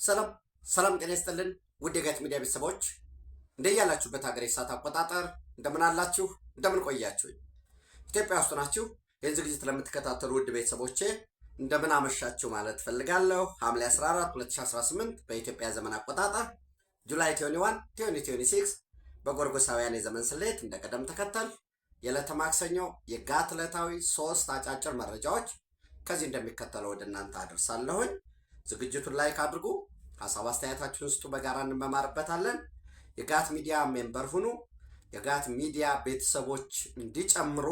ሰላም ሰላም ጤና ይስጥልን ውድ የጋት ሚዲያ ቤተሰቦች እንደያላችሁበት ሀገር ሰዓት አቆጣጠር እንደምን አላችሁ እንደምን ቆያችሁ ኢትዮጵያ ውስጥ ናችሁ ይህን ዝግጅት ለምትከታተሉ ውድ ቤተሰቦቼ እንደምን አመሻችሁ ማለት ፈልጋለሁ ሐምሌ 14 2018 በኢትዮጵያ ዘመን አቆጣጠር ጁላይ 21 2026 በጎርጎሳውያን የዘመን ስሌት እንደቀደም ተከተል የዕለተ ማክሰኞ የጋት ዕለታዊ 3 አጫጭር መረጃዎች ከዚህ እንደሚከተለው ወደ እናንተ አደርሳለሁኝ ዝግጅቱን ላይክ አድርጉ ሐሳብ አስተያየታችሁን ስጡ በጋራ እንመማርበታለን የጋት ሚዲያ ሜምበር ሁኑ የጋት ሚዲያ ቤተሰቦች እንዲጨምሩ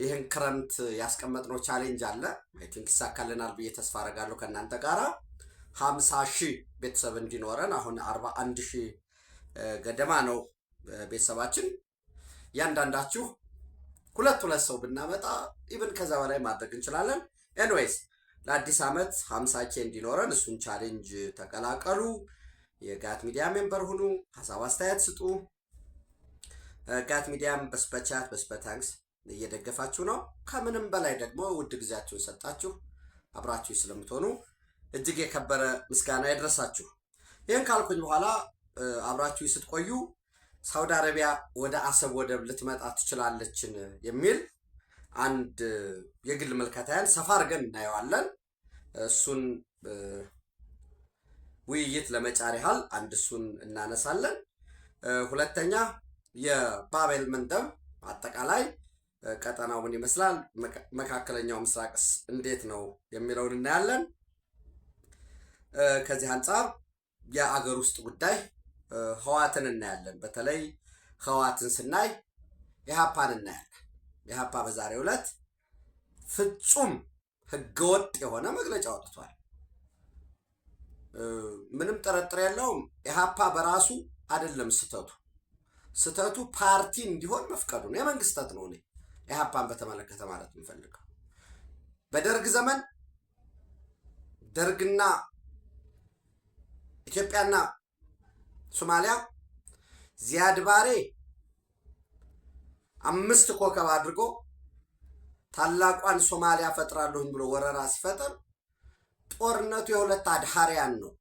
ይህን ክረምት ያስቀመጥነው ቻሌንጅ አለ አይ ቲንክ ይሳካልናል ብዬ ተስፋ አደርጋለሁ ከእናንተ ጋራ 50,000 ቤተሰብ እንዲኖረን አሁን 41,000 ገደማ ነው ቤተሰባችን ያንዳንዳችሁ ሁለት ሰው ብናመጣ ኢቭን ከዛ በላይ ማድረግ እንችላለን ኤኒዌይስ ለአዲስ ዓመት 50,000 እንዲኖረን እሱን ቻሌንጅ ተቀላቀሉ የጋት ሚዲያ ሜምበር ሁኑ ሐሳብ አስተያየት ስጡ ጋት ሚዲያም በስፐቻት በስፐታንክስ እየደገፋችሁ ነው ከምንም በላይ ደግሞ ውድ ጊዜያችሁን ሰጣችሁ አብራችሁ ስለምትሆኑ እጅግ የከበረ ምስጋና ይድረሳችሁ ይሄን ካልኩኝ በኋላ አብራችሁ ስትቆዩ ሳውዲ አረቢያ ወደ አሰብ ወደብ ልትመጣ ትችላለችን የሚል አንድ የግል መልከታያን ሰፋ አድርገን እናየዋለን እሱን ውይይት ለመጫር ያህል አንድ እሱን እናነሳለን ሁለተኛ የባቤል መንደብ አጠቃላይ ቀጠናው ምን ይመስላል መካከለኛው ምስራቅስ እንዴት ነው የሚለውን እናያለን ከዚህ አንፃር የአገር ውስጥ ጉዳይ ህዋትን እናያለን በተለይ ህዋትን ስናይ ኢህአፓን እናያለን ኢህአፓ በዛሬው ዕለት ፍጹም ህገወጥ የሆነ መግለጫ ወጥቷል ምንም ጥርጥር የለውም ኢህአፓ በራሱ አይደለም ስተቱ ፓርቲ እንዲሆን መፍቀዱ ነው የመንግስታት ነው ኢህአፓን በተመለከተ ማለት እንፈልገው በደርግ ዘመን ደርግና ኢትዮጵያና ሶማሊያ ዚያድ ባሬ 5 ኮከብ አድርጎ ታላቋን ሶማሊያ ፈጥራለሁ ብሎ ወረራ ሲፈጠር ጦርነቱ የሁለት አድሃሪያን ነው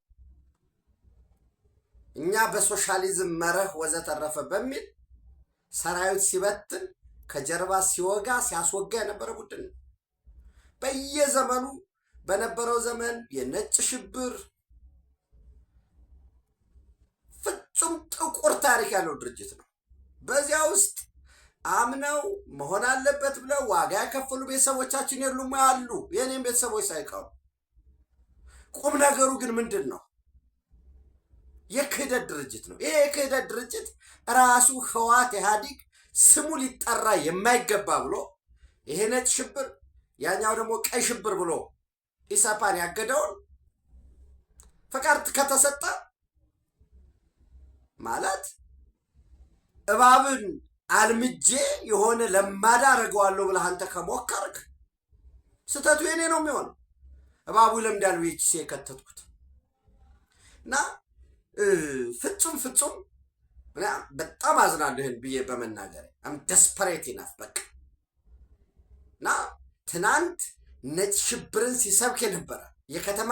እኛ በሶሻሊዝም መርህ ወዘተረፈ በሚል ሰራዊት ሲበትን ከጀርባ ሲወጋ ሲያስወጋ የነበረ ቡድን በየዘመኑ በነበረው ዘመን የነጭ ሽብር ፍጹም ጥቁር ታሪክ ያለው ድርጅት ነው በዚያ ውስጥ አምነው መሆን አለበት ብለው ዋጋ ያከፈሉ ቤተሰቦቻችን የሉም ያሉ የኔም ቤተሰቦች ሳይቀሩ ቁም ነገሩ ግን ምንድነው የክህደት ድርጅት ነው ይሄ የክህደት ድርጅት ራሱ ህዋት ኢህአዲግ ስሙ ሊጠራ የማይገባ ብሎ ይሄ ነጭ ሽብር ያኛው ደግሞ ቀይ ሽብር ብሎ ኢሳፓን ያገደውን ፈቃድ ከተሰጠ ማለት እባብን አልምጄ የሆነ ለማዳ አረጋዋለሁ ብለህ አንተ ከሞከርክ ስተቱ የኔ ነው የሚሆነው እባቡ ለምዳል ወይስ የከተትኩት እና ፍጹም በጣም አዝናለሁ ይሄን ብዬ በመናገር አም ደስፐሬት ኢናፍ በቃ እና ትናንት ነጭ ሽብርን ሲሰብክ የነበረ የከተማ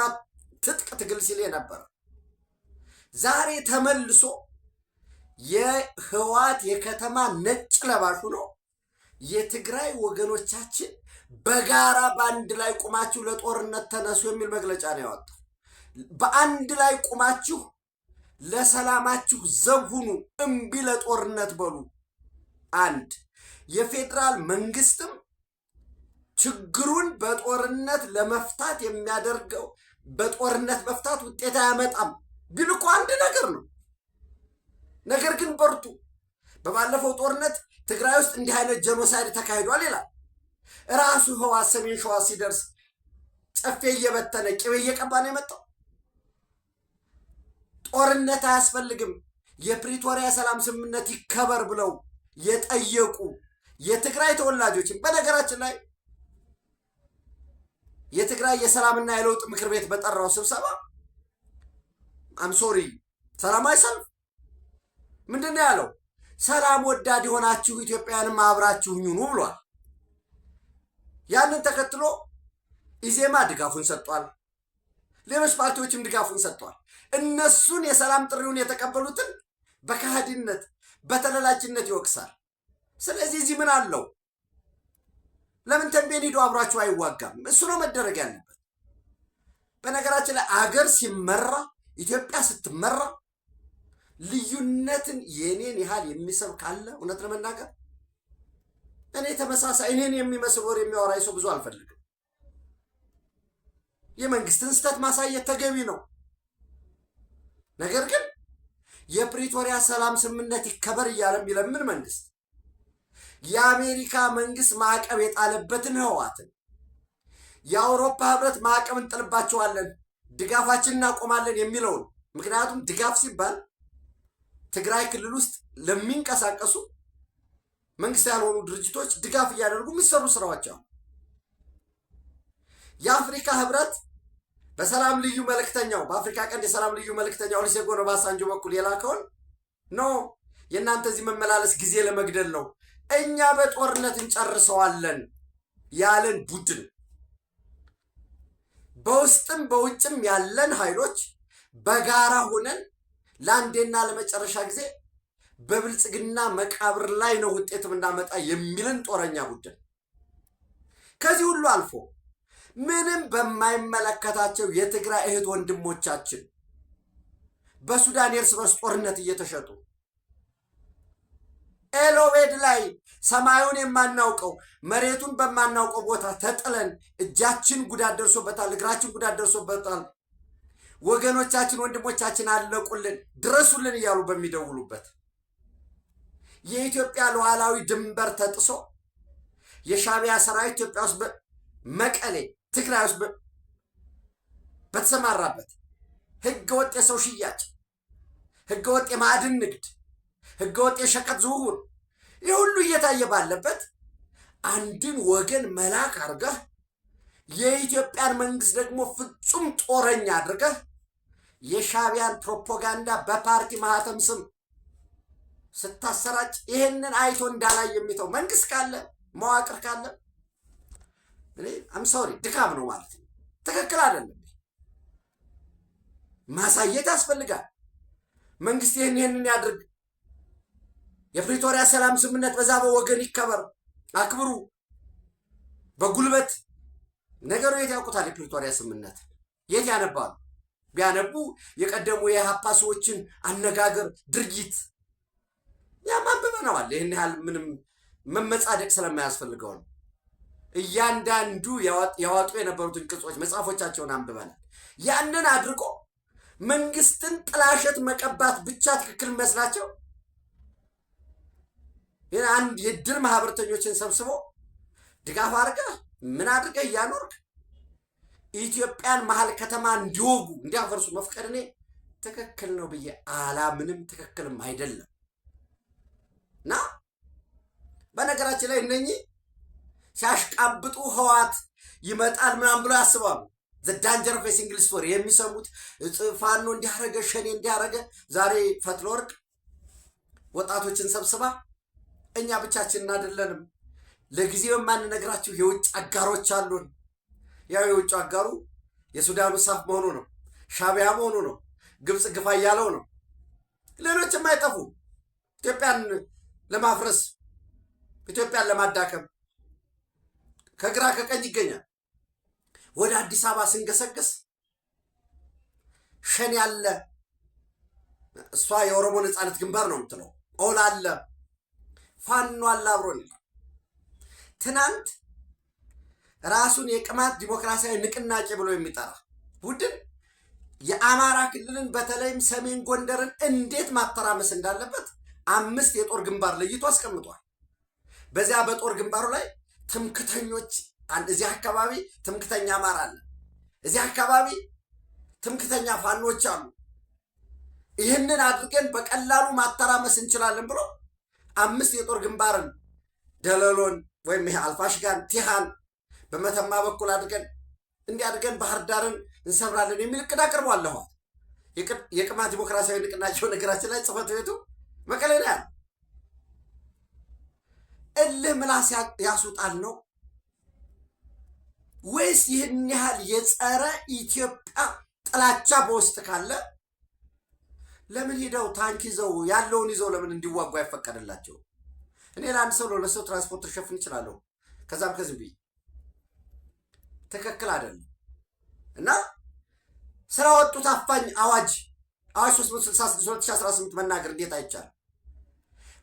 ትጥቅ ትግል ሲል የነበረ ዛሬ ተመልሶ የህዋት የከተማ ነጭ ለባሹ ነው የትግራይ ወገኖቻችን በጋራ በአንድ ላይ ቁማችሁ ለጦርነት ተነሱ የሚል መግለጫ ነው ያወጣው በአንድ ላይ ቁማችሁ ለሰላማችሁ ዘብ ሁኑ እምቢ ለጦርነት በሉ አንድ የፌደራል መንግስትም ችግሩን በጦርነት ለመፍታት የሚያደርገው በጦርነት መፍታት ውጤት አያመጣም ቢልቁ አንድ ነገር ነው ነገር ግን በርቱ በባለፈው ጦርነት ትግራይ ውስጥ እንዲህ አይነት ጄኖሳይድ ተካሂዷል ይላል ራሱ ህዋት ሰሜን ሸዋ ሲደርስ ጨፌ እየበተነ ቅቤ እየቀባ ነው የመጣው ጦርነት አያስፈልግም የፕሪቶሪያ ሰላም ስምምነት ይከበር ብለው የጠየቁ የትግራይ ተወላጆች በነገራችን ላይ የትግራይ የሰላምና የለውጥ ምክር ቤት በጠራው ስብሰባ አምሶሪ ሰላማዊ ሰልፍ ምንድነው ያለው ሰላም ወዳድ ሆናችሁ ኢትዮጵያንም አብራችሁ ሁኑ ብሏል ያንን ተከትሎ ኢዜማ ድጋፉን ሰጥቷል ሌሎች ፓርቲዎችም ድጋፉን ሰጥተዋል። እነሱን የሰላም ጥሪውን የተቀበሉትን በካህዲነት በተለላችነት ይወቅሳል። ስለዚህ እዚህ ምን አለው? ለምን ተንቤን ሂዶ አብሯቸው አይዋጋም? እሱ ነው መደረግ ያለበት። በነገራችን ላይ አገር ሲመራ ኢትዮጵያ ስትመራ ልዩነትን የኔን ያህል የሚሰብ ካለ እውነት ለመናገር እኔ ተመሳሳይ እኔን የሚመስል ወሬ የሚያወራኝ ሰው ብዙ አልፈልግም። የመንግስትን ስህተት ማሳየት ተገቢ ነው። ነገር ግን የፕሪቶሪያ ሰላም ስምምነት ይከበር እያለ የሚለምን መንግስት የአሜሪካ መንግስት ማዕቀብ የጣለበትን ህወሓትን የአውሮፓ ህብረት ማዕቀብ እንጥልባቸዋለን ድጋፋችን እናቆማለን የሚለውን ምክንያቱም ድጋፍ ሲባል ትግራይ ክልል ውስጥ ለሚንቀሳቀሱ መንግስት ያልሆኑ ድርጅቶች ድጋፍ እያደረጉ የሚሰሩ ስራዎች አሉ። የአፍሪካ ህብረት በሰላም ልዩ መልእክተኛው በአፍሪካ ቀንድ የሰላም ልዩ መልእክተኛው ኦሉሴጉን ኦባሳንጆ በኩል የላከውን ኖ የእናንተ እዚህ መመላለስ ጊዜ ለመግደል ነው እኛ በጦርነት እንጨርሰዋለን ያለን ቡድን በውስጥም በውጭም ያለን ኃይሎች በጋራ ሆነን ለአንዴና ለመጨረሻ ጊዜ በብልጽግና መቃብር ላይ ነው ውጤትም እንዳመጣ የሚልን ጦረኛ ቡድን ከዚህ ሁሉ አልፎ ምንም በማይመለከታቸው የትግራይ እህት ወንድሞቻችን በሱዳን የእርስ በርስ ጦርነት እየተሸጡ ኤሎቤድ ላይ ሰማዩን የማናውቀው መሬቱን በማናውቀው ቦታ ተጥለን እጃችን ጉዳት ደርሶበታል፣ እግራችን ጉዳት ደርሶበታል፣ ወገኖቻችን ወንድሞቻችን አለቁልን ድረሱልን እያሉ በሚደውሉበት የኢትዮጵያ ሉዓላዊ ድንበር ተጥሶ የሻዕቢያ ሰራዊት ኢትዮጵያ ውስጥ መቀሌ ትግራይ ውስጥ በተሰማራበት ህገወጥ የሰው ሽያጭ፣ ህገወጥ የማዕድን ንግድ፣ ህገወጥ የሸቀጥ ዝውውር ይህ ሁሉ እየታየ ባለበት አንድን ወገን መላክ አድርገህ የኢትዮጵያን መንግስት ደግሞ ፍጹም ጦረኛ አድርገህ የሻዕቢያን ፕሮፓጋንዳ በፓርቲ ማህተም ስም ስታሰራጭ ይሄንን አይቶ እንዳላይ የሚተው መንግስት ካለ መዋቅር ካለ ሶሪ ድካም ነው ማለት ነው። ትክክል አይደለም። ማሳየት ያስፈልጋል። መንግስት ይሄንን ያድርግ። የፕሪቶሪያ ሰላም ስምምነት በዛ በወገን ይከበር፣ አክብሩ። በጉልበት ነገሩ የት ያውቁታል? የፕሪቶሪያ ስምምነት የት ያነባሉ? ቢያነቡ የቀደሙ የኢህአፓ ሰዎችን አነጋገር፣ ድርጊት ያማንበበነዋል። ይህን ያህል ምንም መመጻደቅ ስለማያስፈልገው ነው። እያንዳንዱ ያዋጡ የነበሩትን ቅጾች መጽሐፎቻቸውን አንብበናል። ያንን አድርጎ መንግስትን ጥላሸት መቀባት ብቻ ትክክል መስላቸው አንድ የድር ማህበርተኞችን ሰብስቦ ድጋፍ አድርገህ ምን አድርገህ እያኖርክ ኢትዮጵያን መሀል ከተማ እንዲወጉ እንዲያፈርሱ መፍቀድ እኔ ትክክል ነው ብዬ አላምንም። ትክክልም አይደለም። እና በነገራችን ላይ እነኚህ ሲያሽቃብጡ ህወሓት ይመጣል ምናምን ብሎ ያስባሉ። ዳንጀር ፌስ እንግሊዝ ስቶሪ የሚሰሙት ፋኖ እንዲያረገ ሸኔ እንዲያረገ ዛሬ ፈትለወርቅ ወጣቶችን ሰብስባ እኛ ብቻችንን አይደለንም፣ ለጊዜው የማንነግራችሁ የውጭ አጋሮች አሉን። ያው የውጭ አጋሩ የሱዳኑ ሳፍ መሆኑ ነው፣ ሻዕቢያ መሆኑ ነው፣ ግብፅ ግፋ እያለው ነው። ሌሎችም አይጠፉም። ኢትዮጵያን ለማፍረስ ኢትዮጵያን ለማዳከም ከግራ ከቀኝ ይገኛል። ወደ አዲስ አበባ ስንገሰገስ ሸኔ አለ፣ እሷ የኦሮሞ ነጻነት ግንባር ነው የምትለው፣ ኦላ አለ፣ ፋኖ አለ አብሮን። ትናንት ራሱን የቅማንት ዲሞክራሲያዊ ንቅናቄ ብሎ የሚጠራ ቡድን የአማራ ክልልን በተለይም ሰሜን ጎንደርን እንዴት ማተራመስ እንዳለበት 5 የጦር ግንባር ለይቶ አስቀምጧል። በዚያ በጦር ግንባሩ ላይ ትምክተኞች፣ እዚህ አካባቢ ትምክተኛ አማራ አለ፣ እዚህ አካባቢ ትምክተኛ ፋኖች አሉ፣ ይህንን አድርገን በቀላሉ ማተራመስ እንችላለን ብሎ 5 የጦር ግንባርን ደለሎን ወይም ይሄ አልፋሽጋን፣ ቲሃን በመተማ በኩል አድርገን እንዲያድርገን ባህር ዳርን እንሰብራለን የሚል እቅድ አቅርቧል። የቅማንት ዲሞክራሲያዊ ንቅናቄው ነገራችን ላይ ጽሕፈት ቤቱ መቀሌ ላይ ያለ እልህ ምላስ ያስውጣል ነው ወይስ ይህን ያህል የጸረ ኢትዮጵያ ጥላቻ በውስጥ ካለ ለምን ሄደው ታንክ ይዘው ያለውን ይዘው ለምን እንዲዋጉ አይፈቀድላቸው? እኔ ለአንድ ሰው ለሁለት ሰው ትራንስፖርት ልሸፍን እችላለሁ። ከዛም ከዚህ ብዬ ትክክል አይደለም። እና ስራ ወጡት አፋኝ አዋጅ 366 2018 መናገር እንዴት አይቻልም?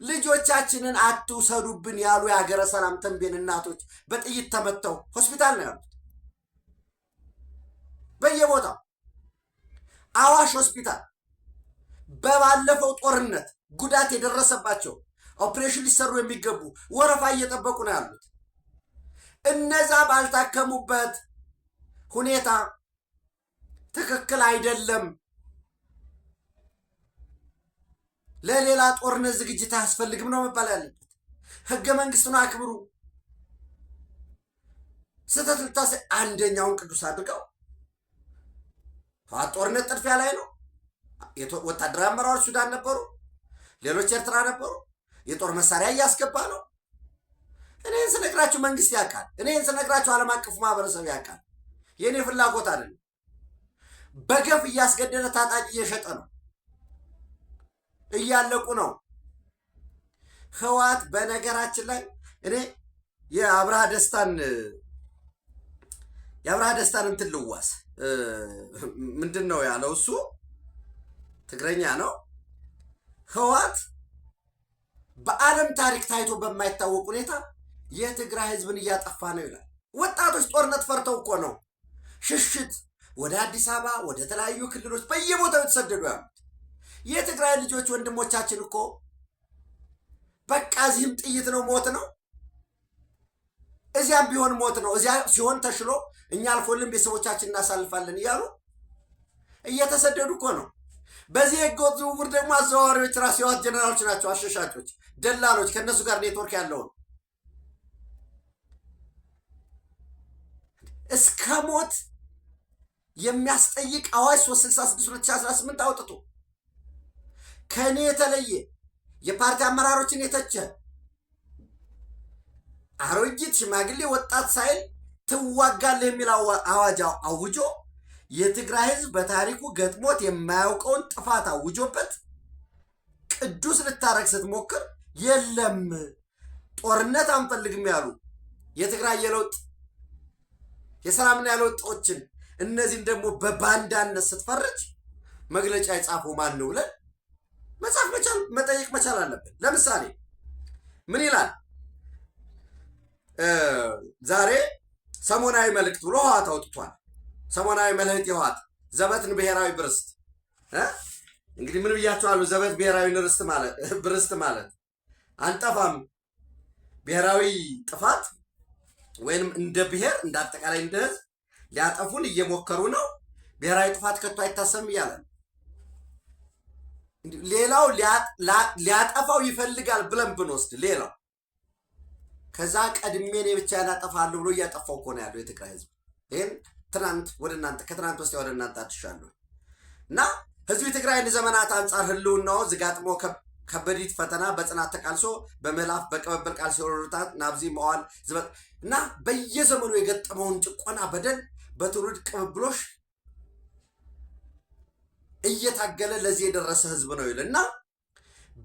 ልጆቻችንን አትውሰዱብን ያሉ የሀገረ ሰላም ተንቤን እናቶች በጥይት ተመተው ሆስፒታል ነው ያሉት። በየቦታው አዋሽ ሆስፒታል በባለፈው ጦርነት ጉዳት የደረሰባቸው ኦፕሬሽን ሊሰሩ የሚገቡ ወረፋ እየጠበቁ ነው ያሉት። እነዛ ባልታከሙበት ሁኔታ ትክክል አይደለም። ለሌላ ጦርነት ዝግጅት አያስፈልግም ነው መባል ያለበት። ህገ መንግስቱን አክብሩ። ስህተት ልታሰ አንደኛውን ቅዱስ አድርገው ጦርነት ጥድፊያ ላይ ነው። ወታደራዊ አመራሮች ሱዳን ነበሩ፣ ሌሎች ኤርትራ ነበሩ። የጦር መሳሪያ እያስገባ ነው። እኔን ስነግራችሁ መንግስት ያውቃል። እኔን ስነግራችሁ ዓለም አቀፉ ማህበረሰብ ያውቃል። የእኔ ፍላጎት አይደለም። በገፍ እያስገደለ ታጣቂ እየሸጠ ነው። እያለቁ ነው። ህወሓት በነገራችን ላይ እኔ የአብርሃ ደስታን እንትን ልዋስ ምንድን ነው ያለው? እሱ ትግረኛ ነው። ህወሓት በዓለም ታሪክ ታይቶ በማይታወቅ ሁኔታ የትግራይ ህዝብን እያጠፋ ነው ይላል። ወጣቶች ጦርነት ፈርተው እኮ ነው ሽሽት ወደ አዲስ አበባ ወደ ተለያዩ ክልሎች በየቦታው የተሰደዱ ያሉት። የትግራይ ልጆች ወንድሞቻችን እኮ በቃ እዚህም ጥይት ነው ሞት ነው፣ እዚያም ቢሆን ሞት ነው፣ እዚያ ሲሆን ተሽሎ እኛ አልፎልን ቤተሰቦቻችን እናሳልፋለን እያሉ እየተሰደዱ እኮ ነው። በዚህ ህገወጥ ዝውውር ደግሞ አዘዋዋሪዎች ራሱ የህወሓት ጀነራሎች ናቸው፣ አሸሻጮች፣ ደላሎች፣ ከእነሱ ጋር ኔትወርክ ያለውን እስከ ሞት የሚያስጠይቅ አዋጅ 366 2018 አውጥቶ ከእኔ የተለየ የፓርቲ አመራሮችን የተቸ አሮጊት፣ ሽማግሌ፣ ወጣት ሳይል ትዋጋለህ የሚል አዋጅ አውጆ የትግራይ ህዝብ በታሪኩ ገጥሞት የማያውቀውን ጥፋት አውጆበት ቅዱስ ልታረግ ስትሞክር የለም ጦርነት አንፈልግም ያሉ የትግራይ የለውጥ የሰላምና የለውጦችን እነዚህን ደግሞ በባንዳነት ስትፈርጅ መግለጫ የጻፈው ማን ነው ብለን መጠየቅ መቻል አለብን። ለምሳሌ ምን ይላል? ዛሬ ሰሞናዊ መልእክት ብሎ ህወሓት አውጥቷል። ሰሞናዊ መልእክት የህወሓት ዘበትን ብሔራዊ ብርስት። እንግዲህ ምን ብያቸዋለሁ? ዘበት ብሔራዊ ብርስት ማለት አንጠፋም፣ ብሔራዊ ጥፋት ወይንም እንደ ብሔር እንደ አጠቃላይ እንደ ህዝብ ሊያጠፉን እየሞከሩ ነው፣ ብሔራዊ ጥፋት ከቶ አይታሰብም እያለ ነው። ሌላው ሊያጠፋው ይፈልጋል ብለን ብንወስድ ሌላው ከዛ ቀድሜ እኔ ብቻ ያጠፋለሁ ብሎ እያጠፋው እኮ ነው ያለው የትግራይ ህዝብ። ይህን ትናንት ወደ እናንተ ከትናንት ወስቲያ ወደ እናንተ አትሻለሁ እና ህዝብ የትግራይን ዘመናት አንጻር ህልውናው ዝጋጥሞ ከበዲት ፈተና በጽናት ተቃልሶ በመላፍ በቀበበል ቃል ሲወሩታት ናብዚ መዋል ዝበጥ እና በየዘመኑ የገጠመውን ጭቆና በደል በትውልድ ቅብብሎሽ እየታገለ ለዚህ የደረሰ ህዝብ ነው ይልና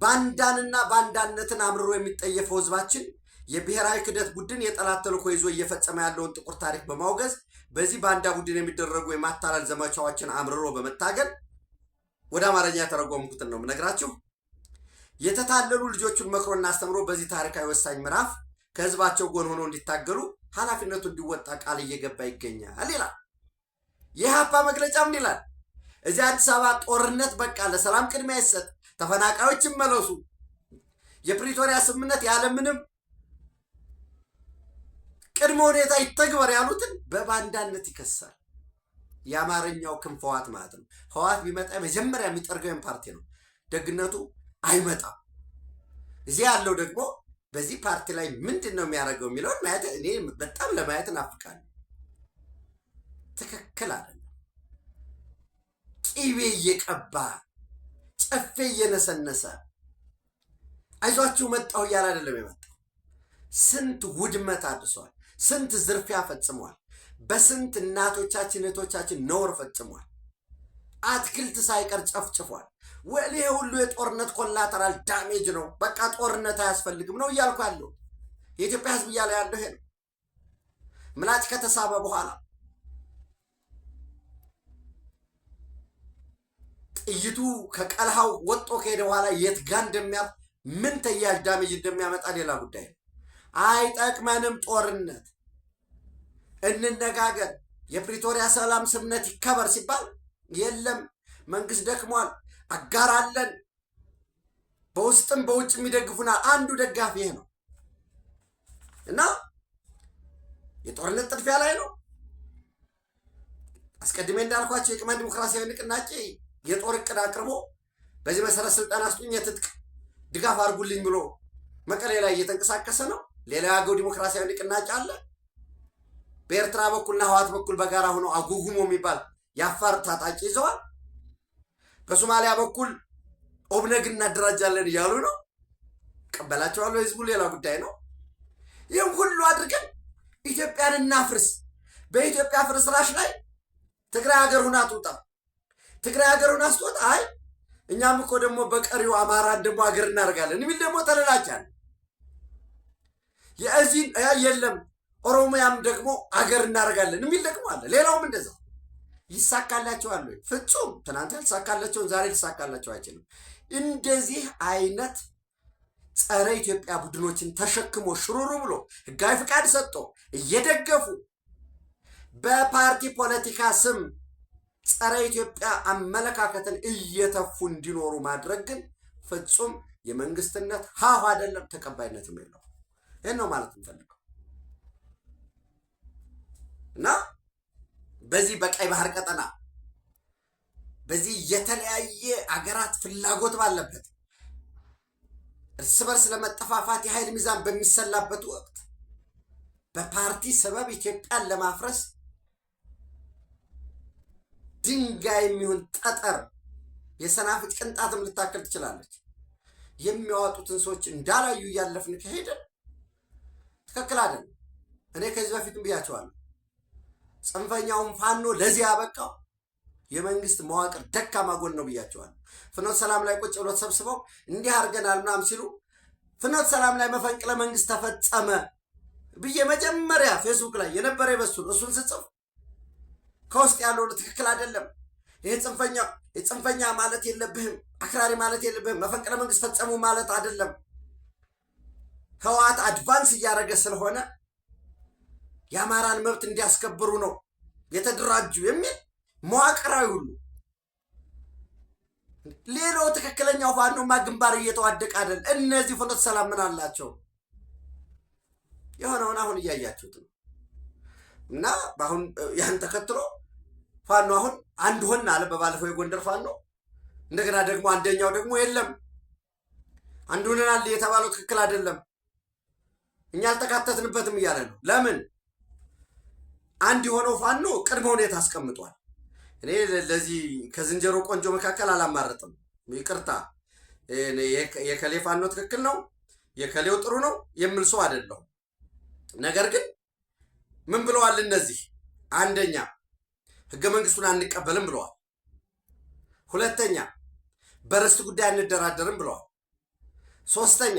ባንዳንና ባንዳነትን አምርሮ የሚጠየፈው ህዝባችን የብሔራዊ ክደት ቡድን የጠላት ተልዕኮ ይዞ እየፈጸመ ያለውን ጥቁር ታሪክ በማውገዝ በዚህ ባንዳ ቡድን የሚደረጉ የማታለል ዘመቻዎችን አምርሮ በመታገል ወደ አማርኛ የተረጎምኩትን ነው የምነግራችሁ። የተታለሉ ልጆቹን መክሮና አስተምሮ በዚህ ታሪካዊ ወሳኝ ምዕራፍ ከህዝባቸው ጎን ሆኖ እንዲታገሉ ኃላፊነቱ እንዲወጣ ቃል እየገባ ይገኛል ይላል። የኢህአፓ መግለጫ ምን ይላል? እዚህ አዲስ አበባ ጦርነት በቃ፣ ለሰላም ቅድሚያ ይሰጥ፣ ተፈናቃዮች ይመለሱ፣ የፕሪቶሪያ ስምምነት ያለምንም ቅድመ ሁኔታ ይተግበር ያሉትን በባንዳነት ይከሳል። የአማርኛው ክንፍ ህወሓት ማለት ነው። ህወሓት ቢመጣ መጀመሪያ የሚጠርገው ፓርቲ ነው። ደግነቱ አይመጣም። እዚህ ያለው ደግሞ በዚህ ፓርቲ ላይ ምንድን ነው የሚያደርገው የሚለውን ማየት እኔ በጣም ለማየት እናፍቃለሁ። ትክክል አይደለም። ቂቤ እየቀባ ጨፌ እየነሰነሰ አይዟችሁ መጣሁ እያለ አይደለም የመጣው። ስንት ውድመት አድርሷል። ስንት ዝርፊያ ፈጽሟል። በስንት እናቶቻችን እህቶቻችን ነውር ፈጽሟል። አትክልት ሳይቀር ጨፍጭፏል። ይሄ ሁሉ የጦርነት ኮላተራል ዳሜጅ ነው። በቃ ጦርነት አያስፈልግም ነው እያልኩ ያለው። የኢትዮጵያ ሕዝብ እያለ ያለው ይሄ ነው። ምላጭ ከተሳበ በኋላ ጥይቱ ከቀልሃው ወጦ ከሄደ በኋላ የት ጋር እንደሚያርፍ ምን ተያዥ ዳሜጅ እንደሚያመጣ ሌላ ጉዳይ ነው። አይጠቅመንም ጦርነት። እንነጋገር፣ የፕሪቶሪያ ሰላም ስምምነት ይከበር ሲባል የለም መንግስት ደክሟል፣ አጋር አለን፣ በውስጥም በውጭም ይደግፉናል። አንዱ ደጋፊ ይሄ ነው እና የጦርነት ጥድፊያ ላይ ነው። አስቀድሜ እንዳልኳቸው የቅማንት ዲሞክራሲያዊ ንቅናቄ የጦር እቅድ አቅርቦ በዚህ መሰረት ስልጠና ስጡኝ፣ የትጥቅ ድጋፍ አድርጉልኝ ብሎ መቀሌ ላይ እየተንቀሳቀሰ ነው። ሌላ የአገው ዲሞክራሲያዊ ንቅናቄ አለ። በኤርትራ በኩልና ህወሓት በኩል በጋራ ሆኖ አጉጉሞ የሚባል የአፋር ታጣቂ ይዘዋል። በሶማሊያ በኩል ኦብነግ እናደራጃለን እያሉ ነው። ቀበላቸዋለሁ ህዝቡ ሌላ ጉዳይ ነው። ይህም ሁሉ አድርገን ኢትዮጵያን እናፍርስ። በኢትዮጵያ ፍርስራሽ ላይ ትግራይ ሀገር ሁና ትውጣ። ትግራይ ሀገር ሁና ስትወጣ አይ እኛም እኮ ደግሞ በቀሪው አማራን ደግሞ ሀገር እናደርጋለን የሚል ደግሞ ተለላጫል። የዚህ የለም ኦሮሚያም ደግሞ ሀገር እናደርጋለን የሚል ደግሞ አለ። ሌላውም እንደዛ ይሳካላቸዋል ወይ? ፍጹም ትናንት ያልተሳካላቸውን ዛሬ ሊሳካላቸው አይችልም። እንደዚህ አይነት ጸረ ኢትዮጵያ ቡድኖችን ተሸክሞ ሽሩሩ ብሎ ህጋዊ ፍቃድ ሰጥቶ እየደገፉ በፓርቲ ፖለቲካ ስም ጸረ ኢትዮጵያ አመለካከትን እየተፉ እንዲኖሩ ማድረግ ግን ፍጹም የመንግስትነት ሀሁ አይደለም፣ ተቀባይነትም የለው። ይህን ነው ማለት እንፈልገው እና በዚህ በቀይ ባህር ቀጠና በዚህ የተለያየ አገራት ፍላጎት ባለበት እርስ በርስ ለመጠፋፋት የኃይል ሚዛን በሚሰላበት ወቅት በፓርቲ ሰበብ ኢትዮጵያን ለማፍረስ ድንጋይ የሚሆን ጠጠር የሰናፍጭ ቅንጣትም ልታክል ትችላለች የሚያወጡትን ሰዎች እንዳላዩ እያለፍን ከሄድን ትክክል አይደለም። እኔ ከዚህ በፊትም ብያቸዋለሁ። ጽንፈኛውን ፋኖ ለዚህ ያበቃው የመንግስት መዋቅር ደካማ ጎን ነው ብያቸዋለሁ። ፍኖተ ሰላም ላይ ቁጭ ብሎ ተሰብስበው እንዲህ አድርገናል ምናምን ሲሉ ፍኖተ ሰላም ላይ መፈንቅለ መንግስት ተፈጸመ ብዬ መጀመሪያ ፌስቡክ ላይ የነበረ ይበሱን እሱን ስጽፍ ከውስጥ ያለው ትክክል አይደለም። ይሄ ጽንፈኛ ማለት የለብህም፣ አክራሪ ማለት የለብህም፣ መፈንቅለ መንግስት ፈጸሙ ማለት አይደለም። ህወሓት አድቫንስ እያደረገ ስለሆነ የአማራን መብት እንዲያስከብሩ ነው የተደራጁ የሚል መዋቅራዊ ሁሉ ሌላው ትክክለኛው ፋኖማ ግንባር እየተዋደቀ አይደል? እነዚህ ፍኖተ ሰላም ምን አላቸው? የሆነውን አሁን እያያችሁት ነው። እና አሁን ያን ተከትሎ ፋኖ አሁን አንድ ሆነ አለ። በባለፈው የጎንደር ፋኖ እንደገና ደግሞ አንደኛው ደግሞ የለም አንድ ሆነናል የተባለው ትክክል አይደለም፣ እኛ አልተካተትንበትም እያለ ነው። ለምን? አንድ የሆነው ፋኖ ቅድመ ሁኔታ አስቀምጧል። እኔ ለዚህ ከዝንጀሮ ቆንጆ መካከል አላማረጥም። ይቅርታ፣ የከሌ ፋኖ ትክክል ነው የከሌው ጥሩ ነው የምል ሰው አይደለሁም። ነገር ግን ምን ብለዋል እነዚህ? አንደኛ ህገ መንግስቱን አንቀበልም ብለዋል። ሁለተኛ በርስት ጉዳይ አንደራደርም ብለዋል። ሶስተኛ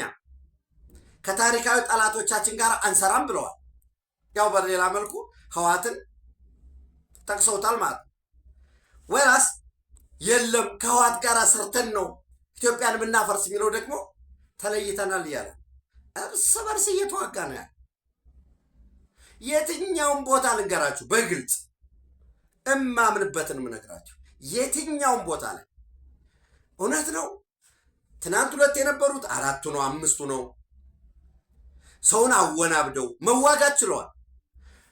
ከታሪካዊ ጠላቶቻችን ጋር አንሰራም ብለዋል። ያው በሌላ መልኩ ህወሓትን ጠቅሰውታል ማለት ነው። ወራስ የለም ከህወሓት ጋር ሰርተን ነው ኢትዮጵያን የምናፈርስ የሚለው ደግሞ ተለይተናል እያለ እርስ በርስ እየተዋጋ ነው ያለ። የትኛውም ቦታ ልንገራችሁ፣ በግልጽ እማምንበትን የምነግራችሁ የትኛውም ቦታ ላይ እውነት ነው። ትናንት 2 የነበሩት 4 ነው 5 ነው። ሰውን አወናብደው መዋጋት ችለዋል።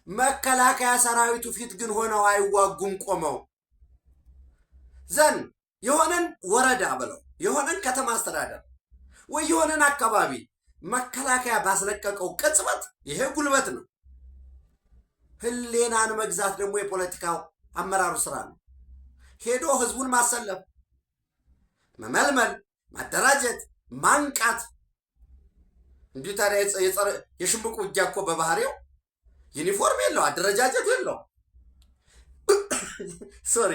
መከላከያ ሰራዊቱ ፊት ግን ሆነው አይዋጉም። ቆመው ዘን የሆነን ወረዳ ብለው የሆነን ከተማ አስተዳደር ወይ የሆነን አካባቢ መከላከያ ባስለቀቀው ቅጽበት ይሄ ጉልበት ነው። ህሌናን መግዛት ደግሞ የፖለቲካው አመራሩ ስራ ነው። ሄዶ ህዝቡን ማሰለፍ፣ መመልመል፣ ማደራጀት፣ ማንቃት። እንዲሁ ታዲያ የሽምቅ ውጊያ እኮ በባህሪው ዩኒፎርም የለው፣ አደረጃጀት የለው። ሶሪ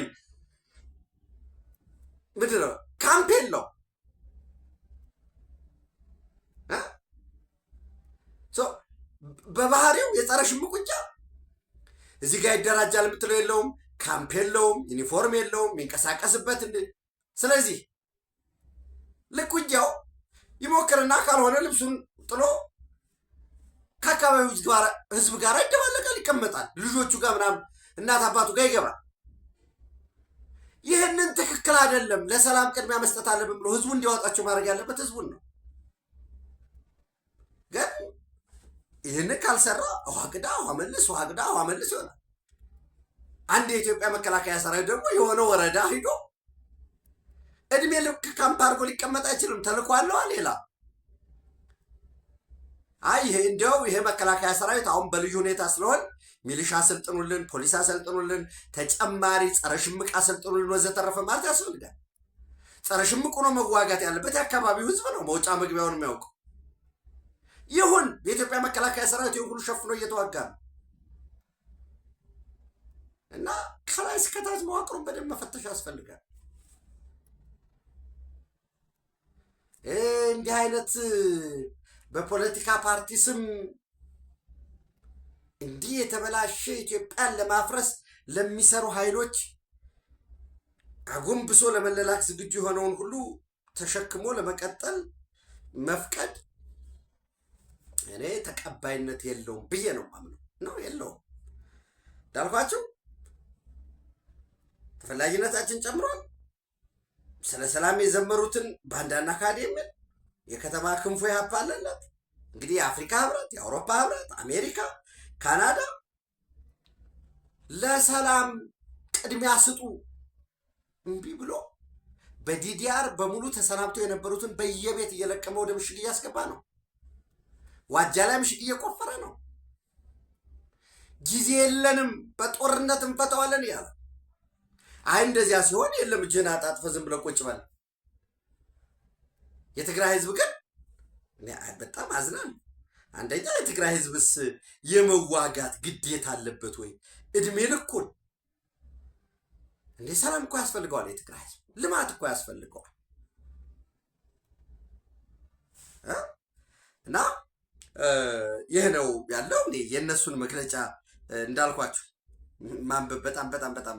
ምንድን ነው ካምፕ የለው በባህሪው የጸረ ሽምቅ ውጊያ እዚህ ጋር ይደራጃል የምትለው የለውም፣ ካምፕ የለውም፣ ዩኒፎርም የለውም የሚንቀሳቀስበት። ስለዚህ ልክ ውጊያው ይሞክርና ካልሆነ ልብሱን ጥሎ ከአካባቢው ህዝብ ጋር ይደባለቃል፣ ይቀመጣል፣ ልጆቹ ጋር ምናምን እናት አባቱ ጋር ይገባል። ይህንን ትክክል አይደለም፣ ለሰላም ቅድሚያ መስጠት አለብን ብሎ ህዝቡ እንዲያወጣቸው ማድረግ ያለበት ህዝቡን ነው። ግን ይህንን ካልሰራ ውሃ ግዳ ውሃ መልስ፣ ውሃ ግዳ ውሃ መልስ ይሆናል። አንድ የኢትዮጵያ መከላከያ ሰራዊት ደግሞ የሆነ ወረዳ ሂዶ እድሜ ልክ ካምፕ አድርጎ ሊቀመጥ አይችልም። ተልኮ አለዋ ሌላ። ይሄ እንዲያው ይሄ መከላከያ ሰራዊት አሁን በልዩ ሁኔታ ስለሆን ሚሊሻ አሰልጥኑልን፣ ፖሊስ አሰልጥኑልን፣ ተጨማሪ ጸረ ሽምቅ አሰልጥኑልን ወዘተረፈ ማለት ያስፈልጋል። ጸረ ሽምቁ ነው መዋጋት ያለበት፣ የአካባቢው ህዝብ ነው መውጫ መግቢያውን የሚያውቀው። ይሁን የኢትዮጵያ መከላከያ ሰራዊት ይሁን ሁሉ ሸፍኖ እየተዋጋ ነው እና ከላይ እስከታች መዋቅሩን በደንብ መፈተሽ ያስፈልጋል። እንዲህ አይነት በፖለቲካ ፓርቲ ስም እንዲህ የተበላሸ ኢትዮጵያን ለማፍረስ ለሚሰሩ ኃይሎች አጎንብሶ ለመለላክ ዝግጁ የሆነውን ሁሉ ተሸክሞ ለመቀጠል መፍቀድ እኔ ተቀባይነት የለውም ብዬ ነው ማምነው። ነው የለውም እንዳልኳችሁ ተፈላጊነታችን ጨምሯል። ስለ ሰላም የዘመሩትን ባንዳና ካዴምን የከተማ ክንፎ ያፓለለት እንግዲህ የአፍሪካ ህብረት፣ የአውሮፓ ህብረት፣ አሜሪካ፣ ካናዳ ለሰላም ቅድሚያ ስጡ እምቢ ብሎ በዲዲአር በሙሉ ተሰናብተው የነበሩትን በየቤት እየለቀመ ወደ ምሽግ እያስገባ ነው። ዋጃ ላይ ምሽግ እየቆፈረ ነው። ጊዜ የለንም በጦርነት እንፈተዋለን ያለ እንደዚያ ሲሆን የለም እጅህን አጣጥፈህ ዝም ብለህ ቁጭ በል። የትግራይ ህዝብ ግን በጣም አዝናል። አንደኛ የትግራይ ህዝብስ የመዋጋት ግዴታ አለበት ወይ? እድሜ ልኩን እንዴ ሰላም እኮ ያስፈልገዋል። የትግራይ ህዝብ ልማት እኮ ያስፈልገዋል። እና ይህ ነው ያለው። እኔ የእነሱን መግለጫ እንዳልኳችሁ ማንበብ በጣም በጣም በጣም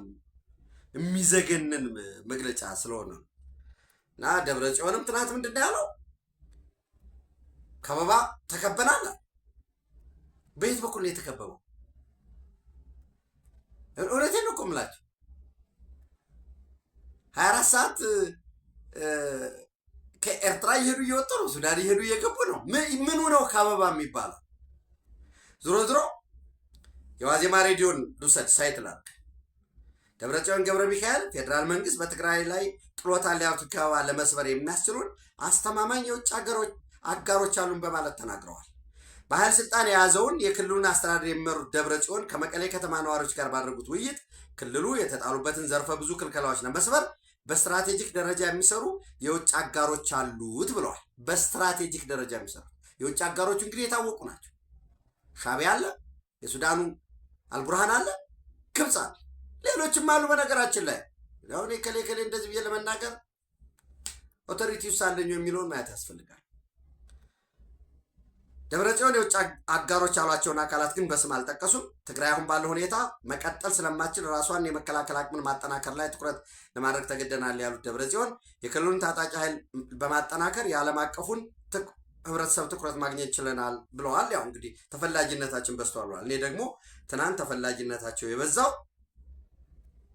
የሚዘገንን መግለጫ ስለሆነ እና ደብረ ጽዮንም ትናንት ምንድን ያለው ከበባ ተከበናል። በየት በኩል ነው የተከበበው? እውነቴን ነው እኮ የምላችሁ 24 ሰዓት ከኤርትራ እየሄዱ እየወጡ ነው፣ ሱዳን እየሄዱ እየገቡ ነው። ምኑ ነው ከበባ የሚባለው? ዞሮ ዞሮ የዋዜማ ሬዲዮን ልውሰድ ሳይት ላድርግ። ደብረጽዮን ገብረ ሚካኤል ፌዴራል መንግስት በትግራይ ላይ ጥሎታል ያሉትን ከበባ ለመስበር የሚያስችሉን አስተማማኝ የውጭ አጋሮች አሉን በማለት ተናግረዋል። በኃይል ስልጣን የያዘውን የክልሉን አስተዳደር የሚመሩት ደብረጽዮን ከመቀሌ ከተማ ነዋሪዎች ጋር ባደረጉት ውይይት ክልሉ የተጣሉበትን ዘርፈ ብዙ ክልከላዎች ለመስበር በስትራቴጂክ ደረጃ የሚሰሩ የውጭ አጋሮች አሉት ብለዋል። በስትራቴጂክ ደረጃ የሚሰሩ የውጭ አጋሮች እንግዲህ የታወቁ ናቸው። ሻዕቢያ አለ፣ የሱዳኑ አልቡርሃን አለ፣ ግብፅ አለ፣ ሌሎችም አሉ። በነገራችን ላይ አሁን ከሌ እንደዚህ ብዬ ለመናገር ኦቶሪቲ ውስጥ አለኝ የሚለውን ማየት ያስፈልጋል። ደብረጽዮን የውጭ አጋሮች ያሏቸውን አካላት ግን በስም አልጠቀሱም። ትግራይ አሁን ባለው ሁኔታ መቀጠል ስለማትችል ራሷን የመከላከል አቅምን ማጠናከር ላይ ትኩረት ለማድረግ ተገደናል ያሉት ደብረጽዮን የክልሉን ታጣቂ ኃይል በማጠናከር የዓለም አቀፉን ህብረተሰብ ትኩረት ማግኘት ችለናል ብለዋል። ያው እንግዲህ ተፈላጊነታችን በዝቷል ብለዋል። እኔ ደግሞ ትናንት ተፈላጊነታቸው የበዛው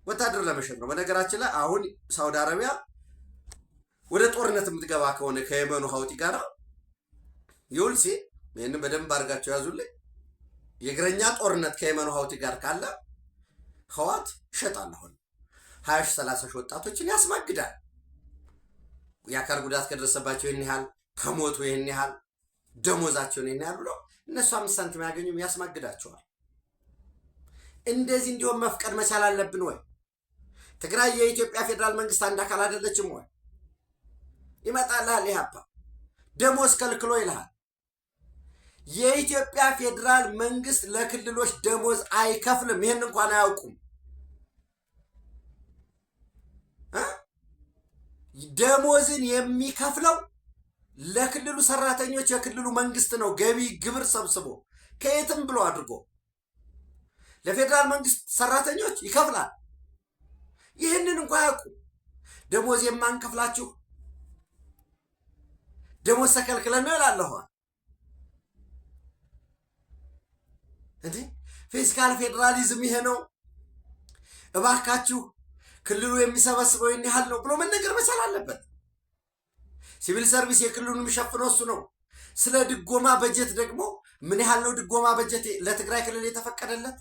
ወታደር ለመሸጥ ነው። በነገራችን ላይ አሁን ሳውዲ አረቢያ ወደ ጦርነት የምትገባ ከሆነ ከየመኑ ሀውቲ ጋር ይውልሲ ይህንን በደንብ አድርጋቸው ያዙልኝ። የእግረኛ ጦርነት ከየመኑ ሀውቲ ጋር ካለ ህዋት ይሸጣል። አሁን 20-30 ወጣቶችን ያስማግዳል። የአካል ጉዳት ከደረሰባቸው ይህን ያህል፣ ከሞቱ ይህን ያህል፣ ደሞዛቸውን ይህን ያህል ብሎ እነሱ 5 ሳንቲም ያገኙም ያስማግዳቸዋል። እንደዚህ እንዲሆን መፍቀድ መቻል አለብን ወይ? ትግራይ የኢትዮጵያ ፌዴራል መንግስት አንድ አካል አይደለችም ወይ? ይመጣልሃል ኢህአፓ ደሞዝ ከልክሎ ይልሃል። የኢትዮጵያ ፌዴራል መንግስት ለክልሎች ደሞዝ አይከፍልም። ይህን እንኳን አያውቁም። ደሞዝን የሚከፍለው ለክልሉ ሰራተኞች የክልሉ መንግስት ነው። ገቢ ግብር ሰብስቦ ከየትም ብሎ አድርጎ ለፌዴራል መንግስት ሰራተኞች ይከፍላል። ይህንን እንኳን ያውቁ። ደሞዝ የማንከፍላችሁ ደሞዝ ተከልክለን ነው ይላለሁ። እንዴ ፊስካል ፌዴራሊዝም ይሄ ነው። እባካችሁ ክልሉ የሚሰበስበው ይህን ያህል ነው ብሎ መነገር መቻል አለበት። ሲቪል ሰርቪስ የክልሉን የሚሸፍነው እሱ ነው። ስለ ድጎማ በጀት ደግሞ ምን ያህል ነው ድጎማ በጀት ለትግራይ ክልል የተፈቀደለት?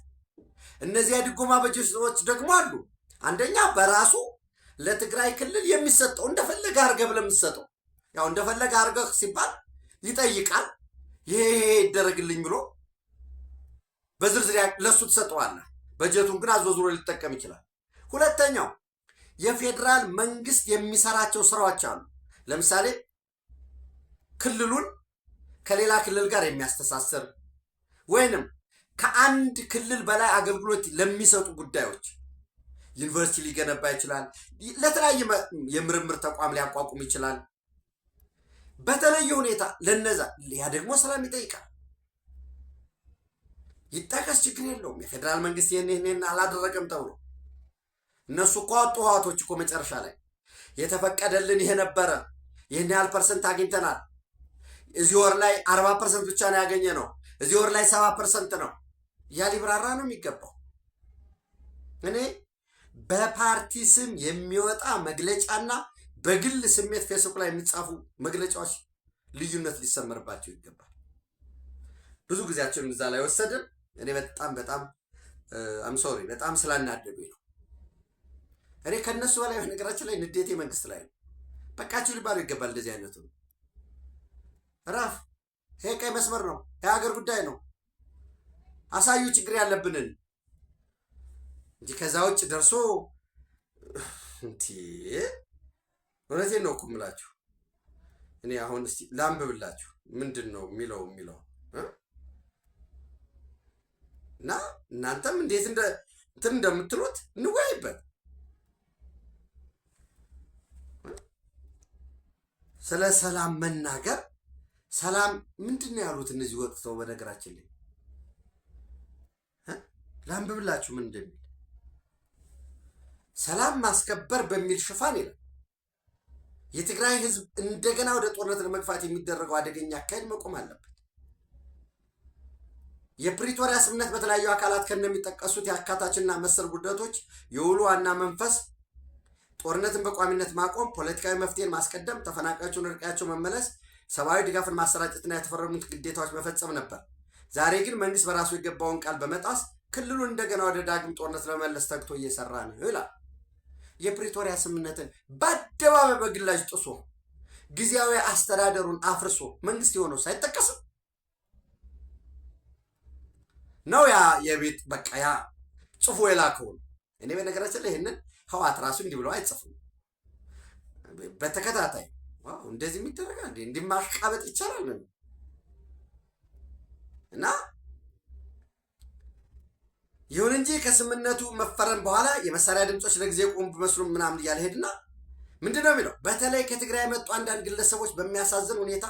እነዚያ ድጎማ በጀቶች ደግሞ አሉ። አንደኛ በራሱ ለትግራይ ክልል የሚሰጠው እንደፈለገ አድርገህ ብለህ የምትሰጠው ያው እንደፈለገ አድርገህ ሲባል ይጠይቃል። ይሄ ይደረግልኝ ብሎ በዝርዝር ለሱ ትሰጠዋለህ። በጀቱን ግን አዞዝሮ ሊጠቀም ይችላል። ሁለተኛው የፌዴራል መንግስት የሚሰራቸው ስራዎች አሉ። ለምሳሌ ክልሉን ከሌላ ክልል ጋር የሚያስተሳስር ወይንም ከአንድ ክልል በላይ አገልግሎት ለሚሰጡ ጉዳዮች ዩኒቨርሲቲ ሊገነባ ይችላል። ለተለያየ የምርምር ተቋም ሊያቋቁም ይችላል። በተለየ ሁኔታ ለነዛ ያ ደግሞ ሰላም ይጠይቃል። ይጠቀስ ችግር የለውም። የፌዴራል መንግስት ይህን አላደረገም ተብሎ እነሱ እኮ አወጡ ህዋቶች እኮ መጨረሻ ላይ የተፈቀደልን ይሄ ነበረ፣ ይህን ያህል ፐርሰንት አግኝተናል፣ እዚህ ወር ላይ 40% ብቻ ነው ያገኘ ነው፣ እዚህ ወር ላይ 70% ነው። ያ ሊብራራ ነው የሚገባው። እኔ በፓርቲ ስም የሚወጣ መግለጫና በግል ስሜት ፌስቡክ ላይ የሚጻፉ መግለጫዎች ልዩነት ሊሰመርባቸው ይገባል። ብዙ ጊዜያቸውን እዛ ላይ ወሰድን። እኔ በጣም ሶሪ በጣም ስላናደዱኝ ነው። እኔ ከነሱ በላይ ነገራችን ላይ ንዴቴ መንግስት ላይ ነው። በቃችሁ ሊባሉ ይገባል። እንደዚህ አይነቱ ራፍ ይሄ ቀይ መስመር ነው፣ የሀገር ጉዳይ ነው። አሳዩ ችግር ያለብንን እንጂ ከዛ ውጭ ደርሶ እንዴ እውነቴን ነው እኮ የምላችሁ። እኔ አሁን እስቲ ላንብብላችሁ ምንድን ነው የሚለው እና እናንተም እንዴት እንትን እንደምትሉት እንወያይበት። ስለ ሰላም መናገር ሰላም ምንድን ነው ያሉት እነዚህ ወጥተው? በነገራችን ላይ ላንብብላችሁ ምን እንደሚል ሰላም ማስከበር በሚል ሽፋን ይላል የትግራይ ህዝብ እንደገና ወደ ጦርነት ለመግፋት የሚደረገው አደገኛ አካሄድ መቆም አለበት። የፕሪቶሪያ ስምምነት በተለያዩ አካላት ከነሚጠቀሱት የአካታችና መሰል ጉዳዮች የውሉ ዋና መንፈስ ጦርነትን በቋሚነት ማቆም፣ ፖለቲካዊ መፍትሄን ማስቀደም፣ ተፈናቃዮችን ወደ ቀያቸው መመለስ፣ ሰብአዊ ድጋፍን ማሰራጨትና የተፈረሙት ግዴታዎች መፈጸም ነበር። ዛሬ ግን መንግስት በራሱ የገባውን ቃል በመጣስ ክልሉን እንደገና ወደ ዳግም ጦርነት ለመመለስ ተግቶ እየሰራ ነው ይላል። የፕሪቶሪያ ስምምነትን በአደባባይ በግላጭ ጥሶ ጊዜያዊ አስተዳደሩን አፍርሶ መንግስት የሆነው ሳይጠቀስም ነው ያ የቤት በቃ ያ ጽፎ የላከው። እኔ በነገራችን ላይ ይህንን ህዋት ራሱ እንዲህ ብለው አይጽፉም። በተከታታይ ዋው እንደዚህ የሚደረጋል እንዲህ ማሽቃበጥ ይቻላል እና ይሁን እንጂ ከስምምነቱ መፈረም በኋላ የመሳሪያ ድምጾች ለጊዜ ቆም ቢመስሉ ምናምን እያለ ሄድና ምንድነው የሚለው? በተለይ ከትግራይ የመጡ አንዳንድ ግለሰቦች በሚያሳዝን ሁኔታ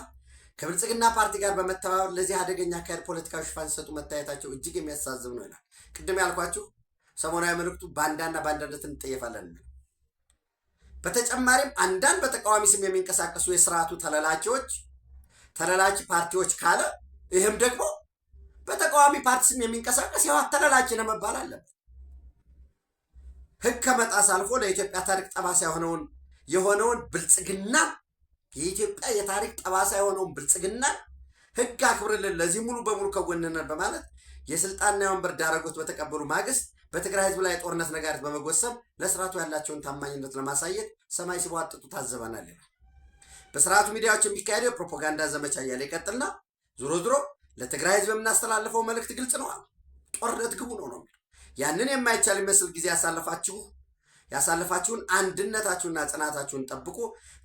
ከብልጽግና ፓርቲ ጋር በመተባበር ለዚህ አደገኛ አካሄድ ፖለቲካዊ ሽፋን ሲሰጡ መታየታቸው እጅግ የሚያሳዝን ነው ይላል። ቅድም ያልኳችሁ ሰሞናዊ መልእክቱ ባንዳና ባንዳነት እንጠየፋለን። በተጨማሪም አንዳንድ በተቃዋሚ ስም የሚንቀሳቀሱ የስርዓቱ ተለላኪ ፓርቲዎች ካለ ይህም ደግሞ በተቃዋሚ ፓርቲ ስም የሚንቀሳቀስ የህወሓት ተለላኪ ነው መባል አለበት። ህግ ከመጣስ አልፎ ለኢትዮጵያ ታሪክ ጠባሳ የሆነውን ብልጽግና የኢትዮጵያ የታሪክ ጠባሳ የሆነውን ብልጽግና ህግ አክብርልን፣ ለዚህ ሙሉ በሙሉ ከጎንነን በማለት የስልጣንና የወንበር ዳረጎት በተቀበሉ ማግስት በትግራይ ህዝብ ላይ ጦርነት ነጋሪት በመጎሰም ለስርዓቱ ያላቸውን ታማኝነት ለማሳየት ሰማይ ሲቧጥጡ ታዘበናል ይላል። በስርዓቱ ሚዲያዎች የሚካሄደው የፕሮፓጋንዳ ዘመቻ እያለ ይቀጥልና ዞሮ ዞሮ ለትግራይ ህዝብ የምናስተላልፈው መልእክት ግልጽ ነው። ጦርነት ግቡ ነው። ያንን የማይቻል የሚመስል ጊዜ ያሳለፋችሁን አንድነታችሁንና ጽናታችሁን ጠብቁ።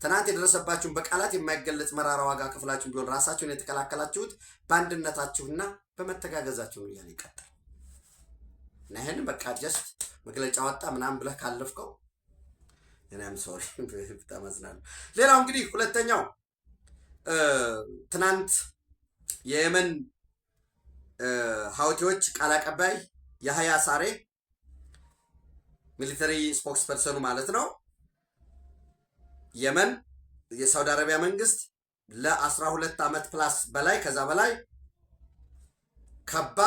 ትናንት የደረሰባችሁን በቃላት የማይገለጽ መራራ ዋጋ ከፍላችሁን ቢሆን ራሳችሁን የተከላከላችሁት በአንድነታችሁና በመተጋገዛችሁ ነው እያለ ይቀጥል እና ይህንን በቃ ጀስት መግለጫ ወጣ ምናምን ብለህ ካለፍከው እኔም ሶሪ ተመዝናለሁ። ሌላው እንግዲህ ሁለተኛው ትናንት የየመን ሀውቲዎች ቃል አቀባይ የሀያ ሳሬ ሚሊተሪ ስፖክስ ፐርሰኑ ማለት ነው የመን የሳውዲ አረቢያ መንግስት ለ12 ዓመት ፕላስ በላይ ከዛ በላይ ከባ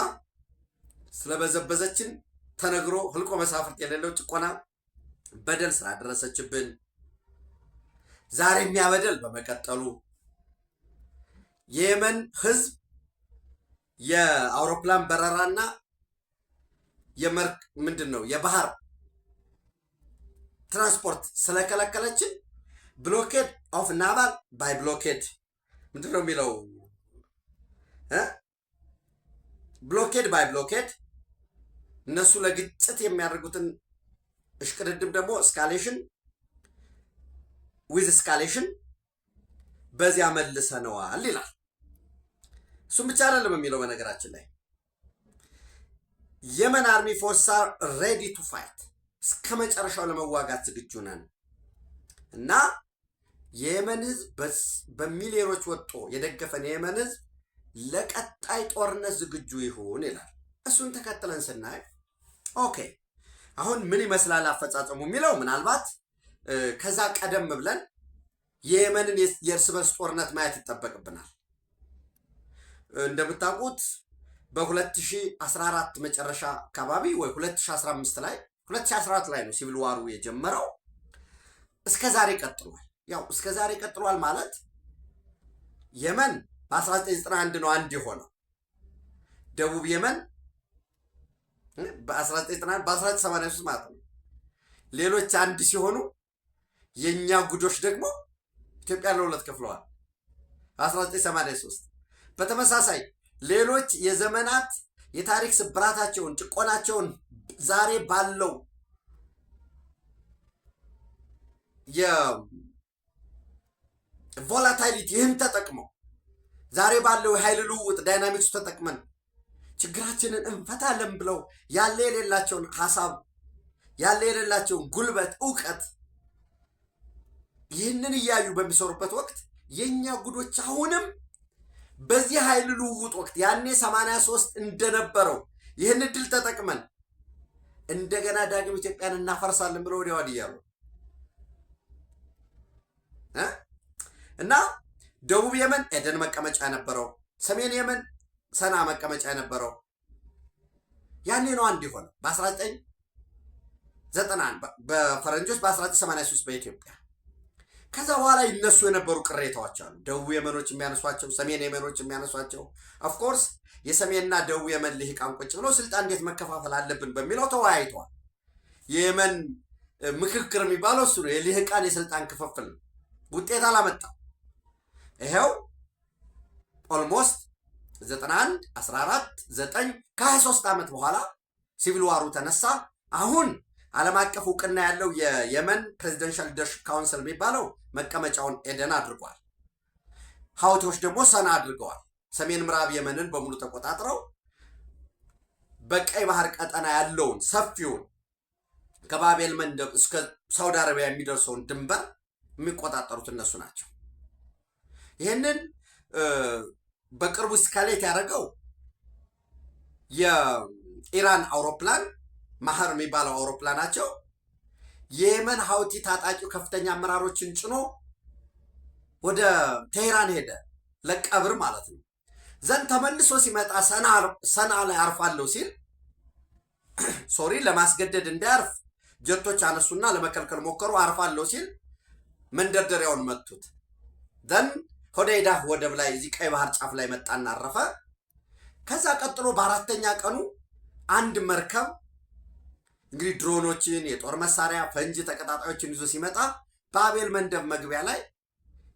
ስለበዘበዘችን ተነግሮ ህልቆ መሳፍርት የሌለው ጭቆና በደል ስላደረሰችብን ዛሬ የሚያበደል በመቀጠሉ የየመን ህዝብ የአውሮፕላን በረራና የባህር ትራንስፖርት ስለከለከለችን ብሎኬድ ኦፍ ናቫል ባይ ብሎኬድ ምንድነው የሚለው ብሎኬድ ባይ ብሎኬድ እነሱ ለግጭት የሚያደርጉትን እሽቅድድም ደግሞ እስካሌሽን ዊዝ እስካሌሽን በዚያ መልሰነዋል ይላል። እሱም ብቻ አይደለም የሚለው በነገራችን ላይ የመን አርሚ ፎርስ አር ሬዲ ቱ ፋይት እስከ መጨረሻው ለመዋጋት ዝግጁ ነን እና የየመን ህዝብ በሚሊዮኖች ወጥቶ የደገፈን የየመን ህዝብ ለቀጣይ ጦርነት ዝግጁ ይሁን ይላል። እሱን ተከትለን ስናይ ኦኬ አሁን ምን ይመስላል አፈጻጸሙ የሚለው ምናልባት ከዛ ቀደም ብለን የየመንን የእርስ በርስ ጦርነት ማየት ይጠበቅብናል። እንደምታውቁት በ2014 መጨረሻ አካባቢ ወይ 2014 ላይ ነው ሲቪል ዋሩ የጀመረው። እስከ ዛሬ ቀጥሏል። ያው እስከ ዛሬ ቀጥሏል ማለት የመን በ1991 ነው አንድ የሆነው። ደቡብ የመን በ1983 ማለት ነው። ሌሎች አንድ ሲሆኑ የኛ ጉዶች ደግሞ ኢትዮጵያ ለሁለት ከፍለዋል 1983። በተመሳሳይ ሌሎች የዘመናት የታሪክ ስብራታቸውን ጭቆናቸውን ዛሬ ባለው የቮላታይሊቲ ይህን ተጠቅመው ዛሬ ባለው የኃይል ልውውጥ ዳይናሚክሱ ተጠቅመን ችግራችንን እንፈታለን ብለው ያለ የሌላቸውን ሀሳብ ያለ የሌላቸውን ጉልበት እውቀት ይህንን እያዩ በሚሰሩበት ወቅት የኛ ጉዶች አሁንም በዚህ ኃይል ልውውጥ ወቅት ያኔ 83 እንደነበረው ይህን እድል ተጠቅመን እንደገና ዳግም ኢትዮጵያን እናፈርሳለን ብለው ወዲያ ወዲህ ያሉ እና ደቡብ የመን ኤደን መቀመጫ የነበረው፣ ሰሜን የመን ሰና መቀመጫ የነበረው ያኔ ነው አንድ ይሆነ በ1991 በፈረንጆች በ1983 በኢትዮጵያ። ከዛ በኋላ ይነሱ የነበሩ ቅሬታዎች አሉ። ደቡብ የመኖች የሚያነሷቸው፣ ሰሜን የመኖች የሚያነሷቸው። ኦፍኮርስ የሰሜንና ደቡብ የመን ልሂቃን ቁጭ ብለው ስልጣን እንዴት መከፋፈል አለብን በሚለው ተወያይተዋል። የየመን ምክክር የሚባለው እሱ ነው። የልሂቃን የስልጣን ክፍፍል ነው። ውጤት አላመጣም። ይሄው ኦልሞስት 91 14 9 ከ23 ዓመት በኋላ ሲቪል ዋሩ ተነሳ። አሁን ዓለም አቀፍ እውቅና ያለው የየመን ፕሬዚደንሻል ሊደርሺፕ ካውንስል የሚባለው መቀመጫውን ኤደን አድርጓል። ሀውቲዎች ደግሞ ሰና አድርገዋል። ሰሜን ምዕራብ የመንን በሙሉ ተቆጣጥረው በቀይ ባህር ቀጠና ያለውን ሰፊውን ከባቤል መንደብ እስከ ሳውዲ አረቢያ የሚደርሰውን ድንበር የሚቆጣጠሩት እነሱ ናቸው። ይህንን በቅርቡ ስካሌት ያደረገው የኢራን አውሮፕላን ማህር የሚባለው አውሮፕላናቸው የየመን ሀውቲ ታጣቂው ከፍተኛ አመራሮችን ጭኖ ወደ ቴህራን ሄደ፣ ለቀብር ማለት ነው። ዘንድ ተመልሶ ሲመጣ ሰና ላይ አርፋለሁ ሲል ለማስገደድ እንዳያርፍ ጀቶች አነሱና ለመከልከል ሞከሩ። አርፋለሁ ሲል መንደርደሪያውን መቱት። ዘን ሆዴይዳ ወደብ ላይ እዚህ ቀይ ባህር ጫፍ ላይ መጣና አረፈ። ከዛ ቀጥሎ በአራተኛ ቀኑ አንድ መርከብ እንግዲህ ድሮኖችን፣ የጦር መሳሪያ፣ ፈንጂ ተቀጣጣዮችን ይዞ ሲመጣ ባቤል መንደብ መግቢያ ላይ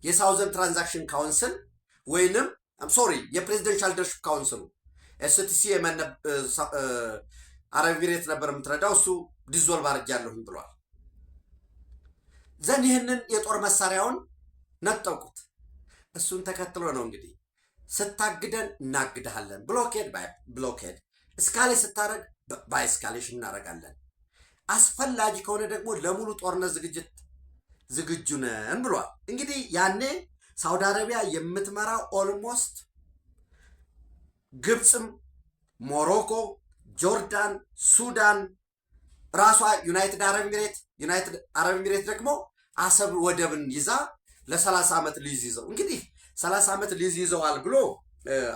የሳውዘርን ትራንዛክሽን ካውንስል ወይንም የፕሬዚደንሻል ሊደርሺፕ ካውንስሉ ኤስቲሲ አረብ ኤሚሬት ነበር የምትረዳው፣ እሱ ዲዞልቭ አድርጌያለሁኝ ብሏል። ዘን ይህንን የጦር መሳሪያውን ነጠቁት። እሱን ተከትሎ ነው እንግዲህ ስታግደን እናግድሃለን፣ ብሎኬድ ባይ ብሎኬድ፣ እስካሌ ስታደርግ ባይ እስካሌሽን እናደርጋለን፣ አስፈላጊ ከሆነ ደግሞ ለሙሉ ጦርነት ዝግጅት ዝግጁ ነን ብሏል። እንግዲህ ያኔ ሳውዲ አረቢያ የምትመራው ኦልሞስት ግብፅም፣ ሞሮኮ፣ ጆርዳን፣ ሱዳን፣ ራሷ ዩናይትድ አረብ ኤሚሬት ደግሞ አሰብ ወደብን ይዛ ለ30 ዓመት ሊዝ ይዘው እንግዲህ 30 ዓመት ሊዝ ይዘዋል ብሎ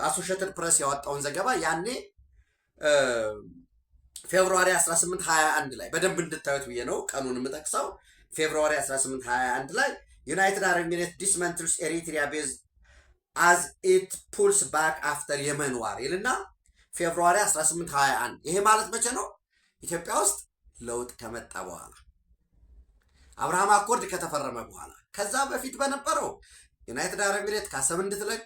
አሶሺየትድ ፕሬስ ያወጣውን ዘገባ ያኔ ፌብሩዋሪ 1821 ላይ በደንብ እንድታዩት ብዬ ነው ቀኑን የምጠቅሰው። ፌብሩዋሪ 1821 ላይ ዩናይትድ አረብ ኤሚሬት ዲስመንትልስ ኤሪትሪያ ቤዝ አዝ ኢት ፑልስ ባክ አፍተር የመን ዋር ይልና ፌብሩዋሪ 1821 ይሄ ማለት መቼ ነው? ኢትዮጵያ ውስጥ ለውጥ ከመጣ በኋላ አብርሃም አኮርድ ከተፈረመ በኋላ። ከዛ በፊት በነበረው ዩናይትድ አረብ ኤሚሬት ከአሰብ እንድትለቅ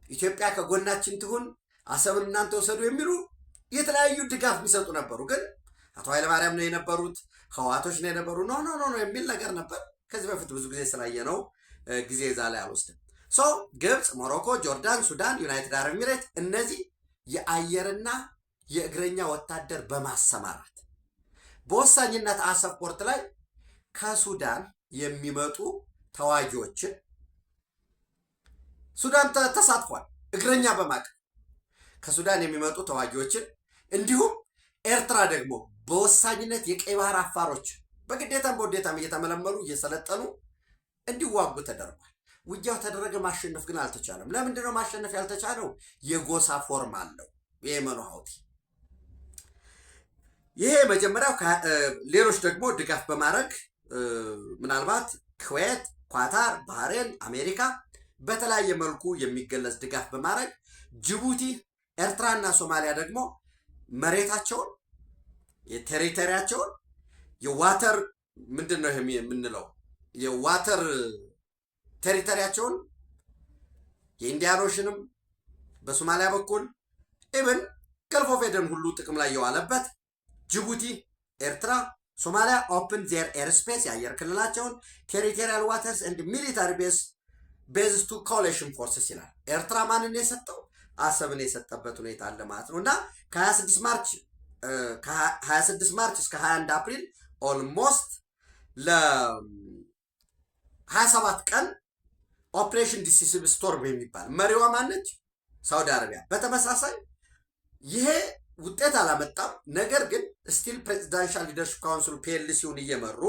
ኢትዮጵያ ከጎናችን ትሁን፣ አሰብን እናንተ ወሰዱ የሚሉ የተለያዩ ድጋፍ የሚሰጡ ነበሩ። ግን አቶ ኃይለማርያም ነው የነበሩት፣ ህዋቶች ነው የነበሩ። ኖ ኖ ኖ የሚል ነገር ነበር። ከዚህ በፊት ብዙ ጊዜ ስላየ ነው ጊዜ እዛ ላይ አልወስድም። ግብፅ፣ ሞሮኮ፣ ጆርዳን፣ ሱዳን፣ ዩናይትድ አረብ ኤሚሬት እነዚህ የአየርና የእግረኛ ወታደር በማሰማራት በወሳኝነት አሰብ ፖርት ላይ ከሱዳን የሚመጡ ተዋጊዎችን ሱዳን ተሳትፏል። እግረኛ በማቅረብ ከሱዳን የሚመጡ ተዋጊዎችን እንዲሁም ኤርትራ ደግሞ በወሳኝነት የቀይ ባህር አፋሮች በግዴታም በውዴታም እየተመለመሉ እየሰለጠኑ እንዲዋጉ ተደርጓል። ውጊያው ተደረገ፣ ማሸነፍ ግን አልተቻለም። ለምንድነው ማሸነፍ ያልተቻለው? የጎሳ ፎርም አለው የየመኑ ሀውቲ። ይሄ መጀመሪያው። ሌሎች ደግሞ ድጋፍ በማድረግ ምናልባት ኩዌት፣ ኳታር፣ ባህሬን፣ አሜሪካ በተለያየ መልኩ የሚገለጽ ድጋፍ በማድረግ ጅቡቲ፣ ኤርትራና ሶማሊያ ደግሞ መሬታቸውን የቴሪቶሪያቸውን የዋተር ምንድን ነው የምንለው የዋተር ቴሪቶሪያቸውን የኢንዲያን ኦሽንም በሶማሊያ በኩል ኢብን ገልፍ ኦፍ ኤደን ሁሉ ጥቅም ላይ የዋለበት ጅቡቲ፣ ኤርትራ፣ ሶማሊያ ኦፕን ዜር ኤርስፔስ የአየር ክልላቸውን ቴሪቶሪያል ዋተርስ ኤንድ ሚሊታሪ ቤዝስ ቱ ኮሊሽን ፎርስስ ይላል። ኤርትራ ማንን የሰጠው? አሰብን የሰጠበት ሁኔታ አለ ማለት ነው። እና ከ26 ማርች እስከ 21 አፕሪል ኦልሞስት ለ27 ቀን ኦፕሬሽን ዲሲሲቭ ስቶርም የሚባል መሪዋ ማነች? ሳውዲ አረቢያ። በተመሳሳይ ይሄ ውጤት አላመጣም። ነገር ግን ስቲል ፕሬዚዳንሻል ሊደርሽፕ ካውንስሉ ፒኤልሲውን እየመሩ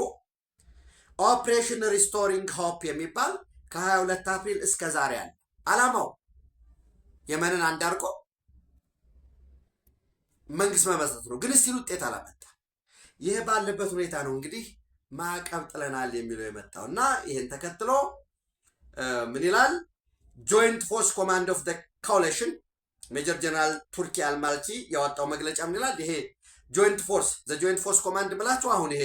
ኦፕሬሽን ሪስቶሪንግ ሆፕ የሚባል ከ22 አፕሪል እስከ ዛሬ አለ። አላማው የመንን አንዳርቆ መንግስት መመስረት ነው። ግን ስቲል ውጤት አላመጣም። ይሄ ባለበት ሁኔታ ነው እንግዲህ ማዕቀብ ጥለናል የሚለው የመጣው እና ይህን ተከትሎ ምን ይላል? ጆይንት ፎርስ ኮማንድ ኦፍ ኮሊሽን ሜጀር ጀነራል ቱርኪ አልማልቺ ያወጣው መግለጫ ምን ይላል? ይሄ ጆይንት ፎርስ ኮማንድ ብላችሁ አሁን ይሄ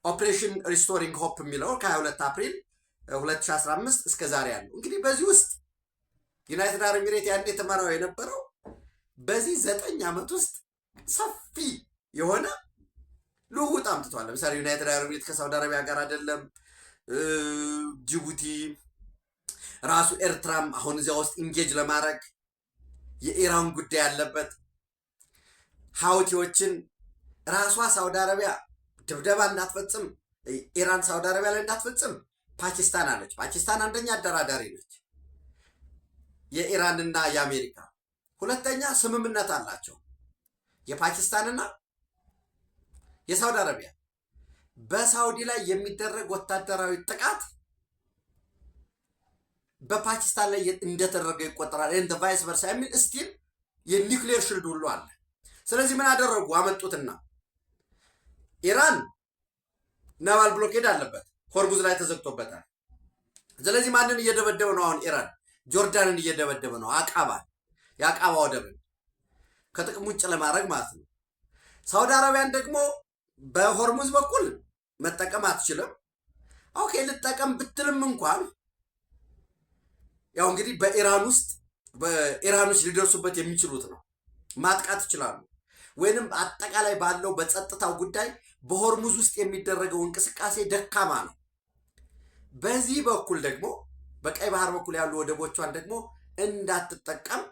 ኦፕሬሽን ሪስቶሪንግ ሆፕ የሚለው ከ22 አፕሪል 2015 እስከ ዛሬ ያለው እንግዲህ በዚህ ውስጥ ዩናይትድ አረብ ኤሚሬት ያን የተመራው የነበረው በዚህ 9 ዓመት ውስጥ ሰፊ የሆነ ልውውጥ አምጥቷል። ለምሳሌ ዩናይትድ አረብ ኤሚሬት ከሳውዲ አረቢያ ጋር አይደለም፣ ጅቡቲ ራሱ ኤርትራም አሁን እዚያ ውስጥ ኢንጌጅ ለማድረግ የኢራን ጉዳይ ያለበት ሀውቲዎችን ራሷ ሳውዲ አረቢያ ድብደባ እንዳትፈጽም ኢራን ሳውዲ አረቢያ ላይ እንዳትፈጽም ፓኪስታን አለች። ፓኪስታን አንደኛ አደራዳሪ ነች የኢራንና የአሜሪካ። ሁለተኛ ስምምነት አላቸው የፓኪስታንና የሳውዲ አረቢያ። በሳውዲ ላይ የሚደረግ ወታደራዊ ጥቃት በፓኪስታን ላይ እንደተደረገ ይቆጠራል። እንደ ቫይስ ቨርሳ የሚል ስቲል የኒውክሌር ሽልድ ሁሉ አለ። ስለዚህ ምን አደረጉ? አመጡትና ኢራን ናቫል ብሎኬድ አለበት፣ ሆርሙዝ ላይ ተዘግቶበታል። ስለዚህ ማንን እየደበደበ ነው አሁን? ኢራን ጆርዳንን እየደበደበ ነው። የአቃባ ወደብን ከጥቅም ውጭ ለማድረግ ማለት ነው። ሳውዲ አረቢያን ደግሞ በሆርሙዝ በኩል መጠቀም አትችልም። ኦኬ ልጠቀም ብትልም እንኳን ያው እንግዲህ በኢራኖች ሊደርሱበት የሚችሉት ነው። ማጥቃት ይችላሉ። ወይንም አጠቃላይ ባለው በጸጥታው ጉዳይ በሆርሙዝ ውስጥ የሚደረገው እንቅስቃሴ ደካማ ነው። በዚህ በኩል ደግሞ በቀይ ባህር በኩል ያሉ ወደቦቿን ደግሞ እንዳትጠቀም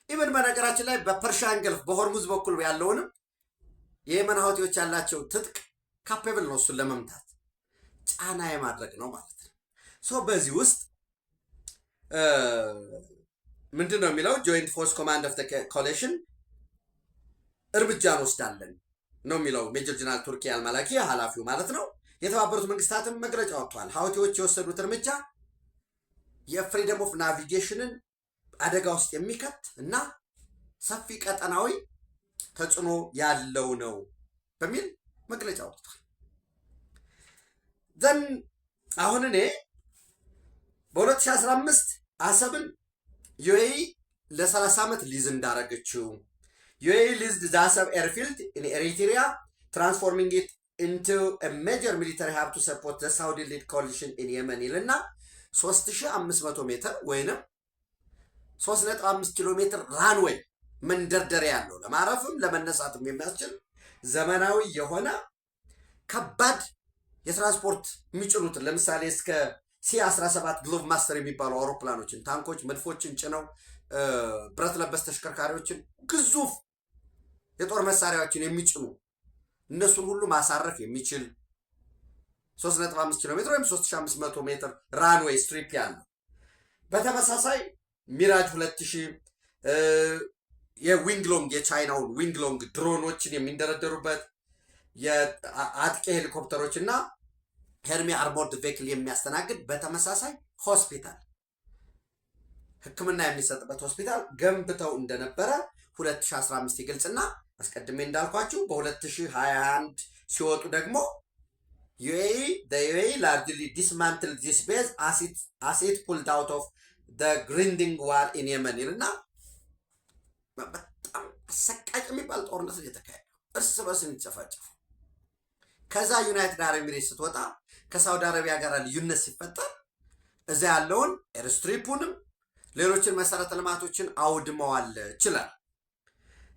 ኢቨን በነገራችን ላይ በፐርሺያን ገልፍ በሆርሙዝ በኩል ያለውንም የየመን ሀውቲዎች ያላቸው ትጥቅ ካፔብል ነው እሱን ለመምታት። ጫና የማድረግ ነው ማለት ነው። ሶ በዚህ ውስጥ ምንድን ነው የሚለው? ጆይንት ፎርስ ኮማንድ ኦፍ ኮሊሽን እርምጃ እንወስዳለን ነው የሚለው ሜጀር ጀነራል ቱርኪ አልማላኪ ኃላፊው ማለት ነው። የተባበሩት መንግስታትም መግለጫ ወጥቷል። ሀውቲዎች የወሰዱት እርምጃ የፍሪደም ኦፍ ናቪጌሽንን አደጋ ውስጥ የሚከት እና ሰፊ ቀጠናዊ ተጽዕኖ ያለው ነው በሚል መግለጫ ወጥቷል። ዘን አሁን እኔ በ2015 አሰብን ዩኤኢ ለ30 ዓመት ሊዝ እንዳረገችው ዩኤኢ ሊዝድ ዘ አሰብ ኤርፊልድ ኢን ኤሪትሪያ ትራንስፎርሚንግ ኢት ኢንቱ ኤ ሜጀር ሚሊተሪ ሃብ ቱ ሰፖርት ዘ ሳውዲ ሊድ ኮሊሽን ኢን የመን ይልና 3500 ሜትር ወይንም 3.5 ኪሎ ሜትር ራንዌይ መንደርደሪያ ያለው ለማረፍም ለመነሳትም የሚያስችል ዘመናዊ የሆነ ከባድ የትራንስፖርት የሚጭኑትን ለምሳሌ እስከ ሲ-17 ግሎቭ ማስተር የሚባሉ አውሮፕላኖችን፣ ታንኮች፣ መድፎችን ጭነው ብረት ለበስ ተሽከርካሪዎችን፣ ግዙፍ የጦር መሳሪያዎችን የሚጭኑ እነሱን ሁሉ ማሳረፍ የሚችል 3.5 ኪሎ ሜትር ወይም 3500 ሜትር ራንዌይ ስትሪፕ ያለው በተመሳሳይ ሚራጅ 2000 የዊንግሎንግ የቻይናውን ዊንግሎንግ ድሮኖችን የሚንደረደሩበት የአጥቂ ሄሊኮፕተሮች እና ሄርሚ አርሞርድ ቬክል የሚያስተናግድ በተመሳሳይ ሆስፒታል ሕክምና የሚሰጥበት ሆስፒታል ገንብተው እንደነበረ 2015 ይገልጽና አስቀድሜ እንዳልኳችሁ በ2021 ሲወጡ ደግሞ ዩኤኢ ላርጅሊ ዲስማንትልድ ዚስ ቤዝ as it pulled out of the grinding war in Yemen ይልና በጣም አሰቃቂ የሚባል ጦርነት የተካሄደው እርስ በርስ የሚጨፋጨፉ ከዛ ዩናይትድ አረብ ኤሚሬትስ ስትወጣ ከሳውዲ አረቢያ ጋር ልዩነት ሲፈጠር እዛ ያለውን ኤርስትሪፑንም ሌሎችን መሰረተ ልማቶችን አውድመዋል ይችላል።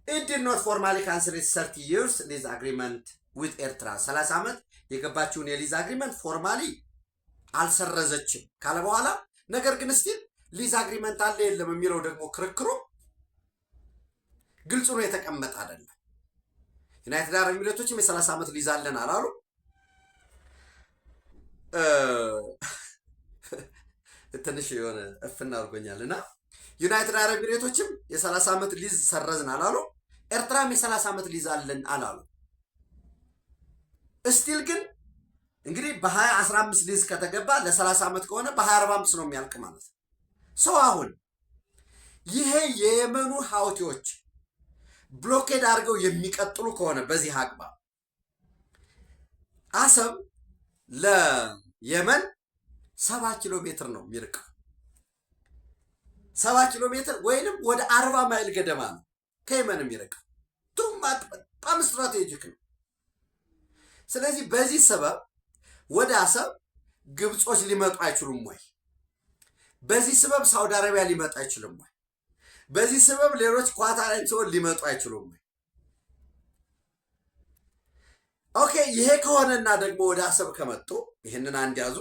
It did not formally cancel its 30 years lease agreement with ኤርትራ 30 ዓመት የገባችውን የሊዝ አግሪመንት ፎርማሊ አልሰረዘችም ካለ በኋላ ነገር ግን ስቲል ሊዝ አግሪመንት አለ የለም የሚለው ደግሞ ክርክሩ ግልጽ ነው የተቀመጠ አይደለም። ዩናይትድ አረብ ኤሚሬቶችም የ30 ዓመት ሊዝ አለን አላሉ። ትንሽ የሆነ እፍና አድርጎኛልና ዩናይትድ አረብ ኤሚሬቶችም የ30 ዓመት ሊዝ ሰረዝን አላሉ። ኤርትራም የ30 ዓመት ሊዝ አለን አላሉ። ስቲል ግን እንግዲህ በ2015 ሊዝ ከተገባ ለ30 ዓመት ከሆነ በ2045 ነው የሚያልቅ ማለት ነው። ሰው አሁን ይሄ የየመኑ ሀውቲዎች ብሎኬድ አድርገው የሚቀጥሉ ከሆነ በዚህ አግባብ አሰብ ለየመን 7 ኪሎ ሜትር ነው የሚርቀው። 7 ኪሎ ሜትር ወይንም ወደ 40 ማይል ገደማ ነው ከየመን የሚርቀው። ቱማት በጣም ስትራቴጂክ ነው። ስለዚህ በዚህ ሰበብ ወደ አሰብ ግብጾች ሊመጡ አይችሉም ወይ? በዚህ ሰበብ ሳውዲ አረቢያ ሊመጣ አይችልም ወይ? በዚህ ሰበብ ሌሎች ኳታራን ሰዎች ሊመጡ አይችሉም ወይ? ኦኬ ይሄ ከሆነና ደግሞ ወደ አሰብ ከመጡ ይሄንን አንድ ያዙ።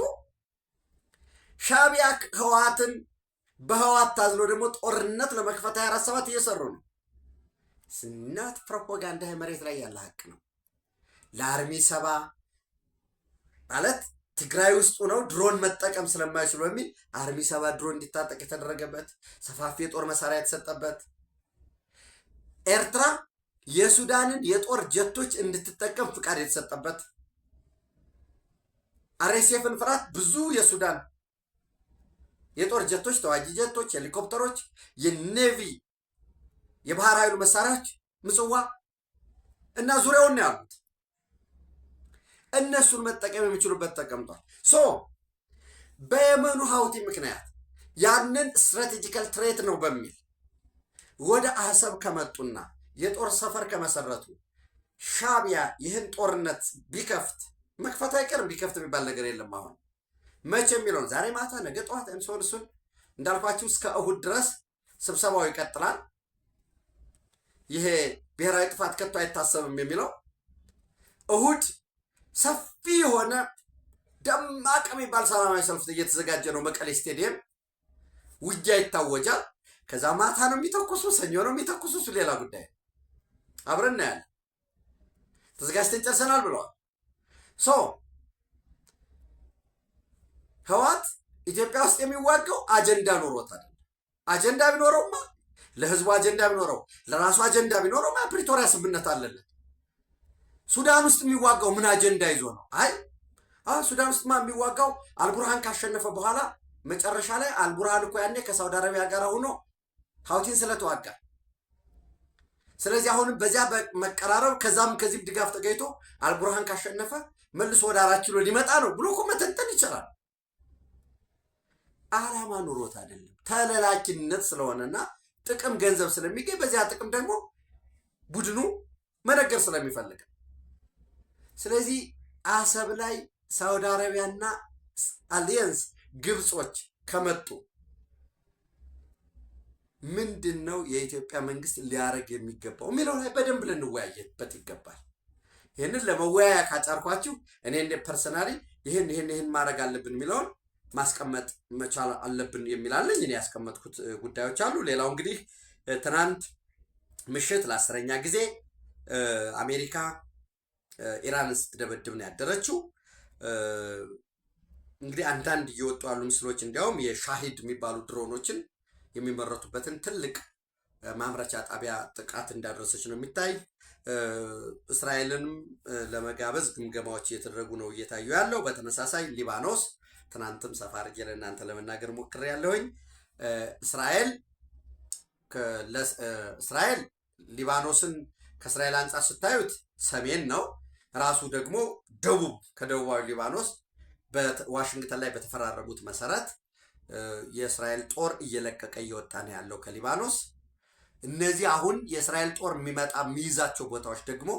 ሻቢያ ህዋትን በህዋት ታዝሎ ደግሞ ጦርነት ለመክፈት 24/7 እየሰሩ ነው። ስናት ፕሮፓጋንዳ መሬት ላይ ያለ ሀቅ ነው። ለአርሚ 7 ማለት ትግራይ ውስጥ ነው ድሮን መጠቀም ስለማይችሉ በሚል አርሚ 7 ድሮን እንዲታጠቅ የተደረገበት ሰፋፊ የጦር መሳሪያ የተሰጠበት ኤርትራ የሱዳንን የጦር ጀቶች እንድትጠቀም ፍቃድ የተሰጠበት አርኤስኤፍን ፍራት ብዙ የሱዳን የጦር ጀቶች፣ ተዋጊ ጀቶች፣ ሄሊኮፕተሮች፣ የኔቪ የባህር ኃይሉ መሳሪያዎች ምጽዋ እና ዙሪያውን ያሉት እነሱን መጠቀም የሚችሉበት ተቀምጧል። ሶ በየመኑ ሀውቲ ምክንያት ያንን ስትራቴጂካል ትሬት ነው በሚል ወደ አሰብ ከመጡና የጦር ሰፈር ከመሰረቱ ሻቢያ ይህን ጦርነት ቢከፍት መክፈት አይቀርም። ቢከፍት የሚባል ነገር የለም። አሁን መቼ የሚለውን ዛሬ ማታ፣ ነገ ጠዋት እሱን እንዳልኳችሁ እስከ እሁድ ድረስ ስብሰባው ይቀጥላል። ይሄ ብሔራዊ ጥፋት ከቶ አይታሰብም የሚለው እሁድ ሰፊ የሆነ ደማቅ የሚባል ሰላማዊ ሰልፍ እየተዘጋጀ ነው። መቀሌ ስቴዲየም ውጊያ ይታወጃል። ከዛ ማታ ነው የሚተኩሱ፣ ሰኞ ነው የሚተኩሱ፣ እሱ ሌላ ጉዳይ አብረን እናያለን። ተዘጋጅተን ጨርሰናል ብለዋል። ሶ ህወሓት ኢትዮጵያ ውስጥ የሚዋጋው አጀንዳ ኖሮት አይደለም። አጀንዳ ቢኖረውማ ለህዝቡ አጀንዳ ቢኖረው ለራሱ አጀንዳ ቢኖረውማ ፕሪቶሪያ ስምምነት አለለት። ሱዳን ውስጥ የሚዋጋው ምን አጀንዳ ይዞ ነው? ሱዳን ውስጥማ የሚዋጋው አልቡርሃን ካሸነፈ በኋላ መጨረሻ ላይ አልቡርሃን እኮ ያኔ ከሳውዲ አረቢያ ጋር ሆኖ ሀውቲን ስለተዋጋ፣ ስለዚህ አሁንም በዚያ መቀራረብ ከዛም ከዚህ ድጋፍ ተገኝቶ አልቡርሃን ካሸነፈ መልሶ ወደ 4 ኪሎ ሊመጣ ነው ብሎ እኮ መተንተን ይችላል። ዓላማ ኑሮት አይደለም። ተለላኪነት ስለሆነና ጥቅም ገንዘብ ስለሚገኝ በዚያ ጥቅም ደግሞ ቡድኑ መነገር ስለሚፈልግ፣ ስለዚህ አሰብ ላይ ሳውዲ አረቢያና አሊያንስ ግብጾች ከመጡ ምንድን ነው የኢትዮጵያ መንግስት ሊያደርግ የሚገባው የሚለው ላይ በደንብ ልንወያየበት ይገባል። ይህንን ለመወያያ ካጫርኳችሁ እኔ ፐርሰናሊ ይህን ማድረግ አለብን የሚለውን ማስቀመጥ መቻል አለብን የሚላለኝ እኔ ያስቀመጥኩት ጉዳዮች አሉ። ሌላው እንግዲህ ትናንት ምሽት ለ10ኛ ጊዜ አሜሪካ ኢራን ስትደበድብ ነው ያደረችው። እንግዲህ አንዳንድ እየወጡ ያሉ ምስሎች እንዲያውም የሻሂድ የሚባሉ ድሮኖችን የሚመረቱበትን ትልቅ ማምረቻ ጣቢያ ጥቃት እንዳደረሰች ነው የሚታይ። እስራኤልንም ለመጋበዝ ግምገማዎች እየተደረጉ ነው እየታዩ ያለው። በተመሳሳይ ሊባኖስ ትናንትም ሰፋ አድርጌ ለእናንተ ለመናገር ሞክሬያለሁኝ። እስራኤል ሊባኖስን ከእስራኤል አንጻር ስታዩት ሰሜን ነው፣ ራሱ ደግሞ ደቡብ ከደቡባዊ ሊባኖስ በዋሽንግተን ላይ በተፈራረሙት መሰረት የእስራኤል ጦር እየለቀቀ እየወጣ ነው ያለው ከሊባኖስ። እነዚህ አሁን የእስራኤል ጦር የሚይዛቸው ቦታዎች ደግሞ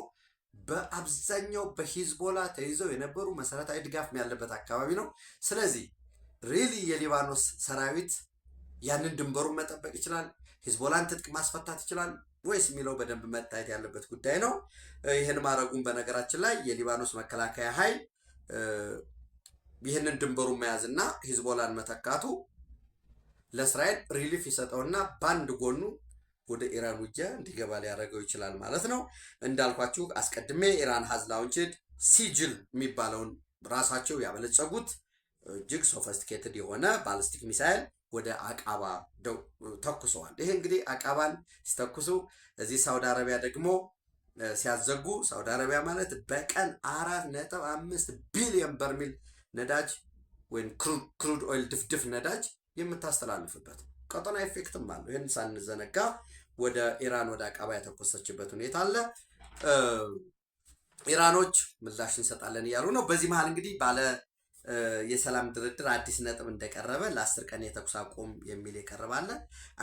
በአብዛኛው በሂዝቦላ ተይዘው የነበሩ መሰረታዊ ድጋፍ ያለበት አካባቢ ነው። ስለዚህ ሪሊ የሊባኖስ ሰራዊት ያንን ድንበሩን መጠበቅ ይችላል፣ ሂዝቦላን ትጥቅ ማስፈታት ይችላል ወይስ የሚለው በደንብ መታየት ያለበት ጉዳይ ነው። ይህን ማድረጉን በነገራችን ላይ የሊባኖስ መከላከያ ኃይል ይህንን ድንበሩን መያዝና ሂዝቦላን መተካቱ ለእስራኤል ሪሊፍ ይሰጠውና በአንድ ጎኑ ወደ ኢራን ውጊያ እንዲገባ ሊያደርገው ይችላል ማለት ነው። እንዳልኳችሁ አስቀድሜ ኢራን ሃዝ ላውንችድ ሲጅል የሚባለውን ራሳቸው ያበለጸጉት እጅግ ሶፊስቲኬትድ የሆነ ባሊስቲክ ሚሳይል ወደ አቃባ ተኩሰዋል። ይሄ እንግዲህ አቃባን ሲተኩሱ እዚህ ሳውዲ አረቢያ ደግሞ ሲያዘጉ፣ ሳውዲ አረቢያ ማለት በቀን 4.5 ቢሊዮን በርሜል ነዳጅ ወይም ክሩድ ኦይል ድፍድፍ ነዳጅ የምታስተላልፍበት ቀጠና ኢፌክትም አለው። ይህን ሳንዘነጋ ወደ ኢራን ወደ አቃባ የተኮሰችበት ሁኔታ አለ። ኢራኖች ምላሽ እንሰጣለን እያሉ ነው። በዚህ መሀል እንግዲህ ባለ የሰላም ድርድር አዲስ ነጥብ እንደቀረበ ለ10 ቀን የተኩስ አቁም የሚል የቀረባለ።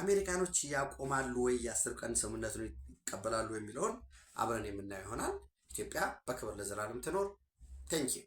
አሜሪካኖች ያቆማሉ ወይ የ10 ቀን ስምምነቱን ይቀበላሉ የሚለውን አብረን የምናየው ይሆናል። ኢትዮጵያ በክብር ለዘላለም ትኖር። ቴንኪው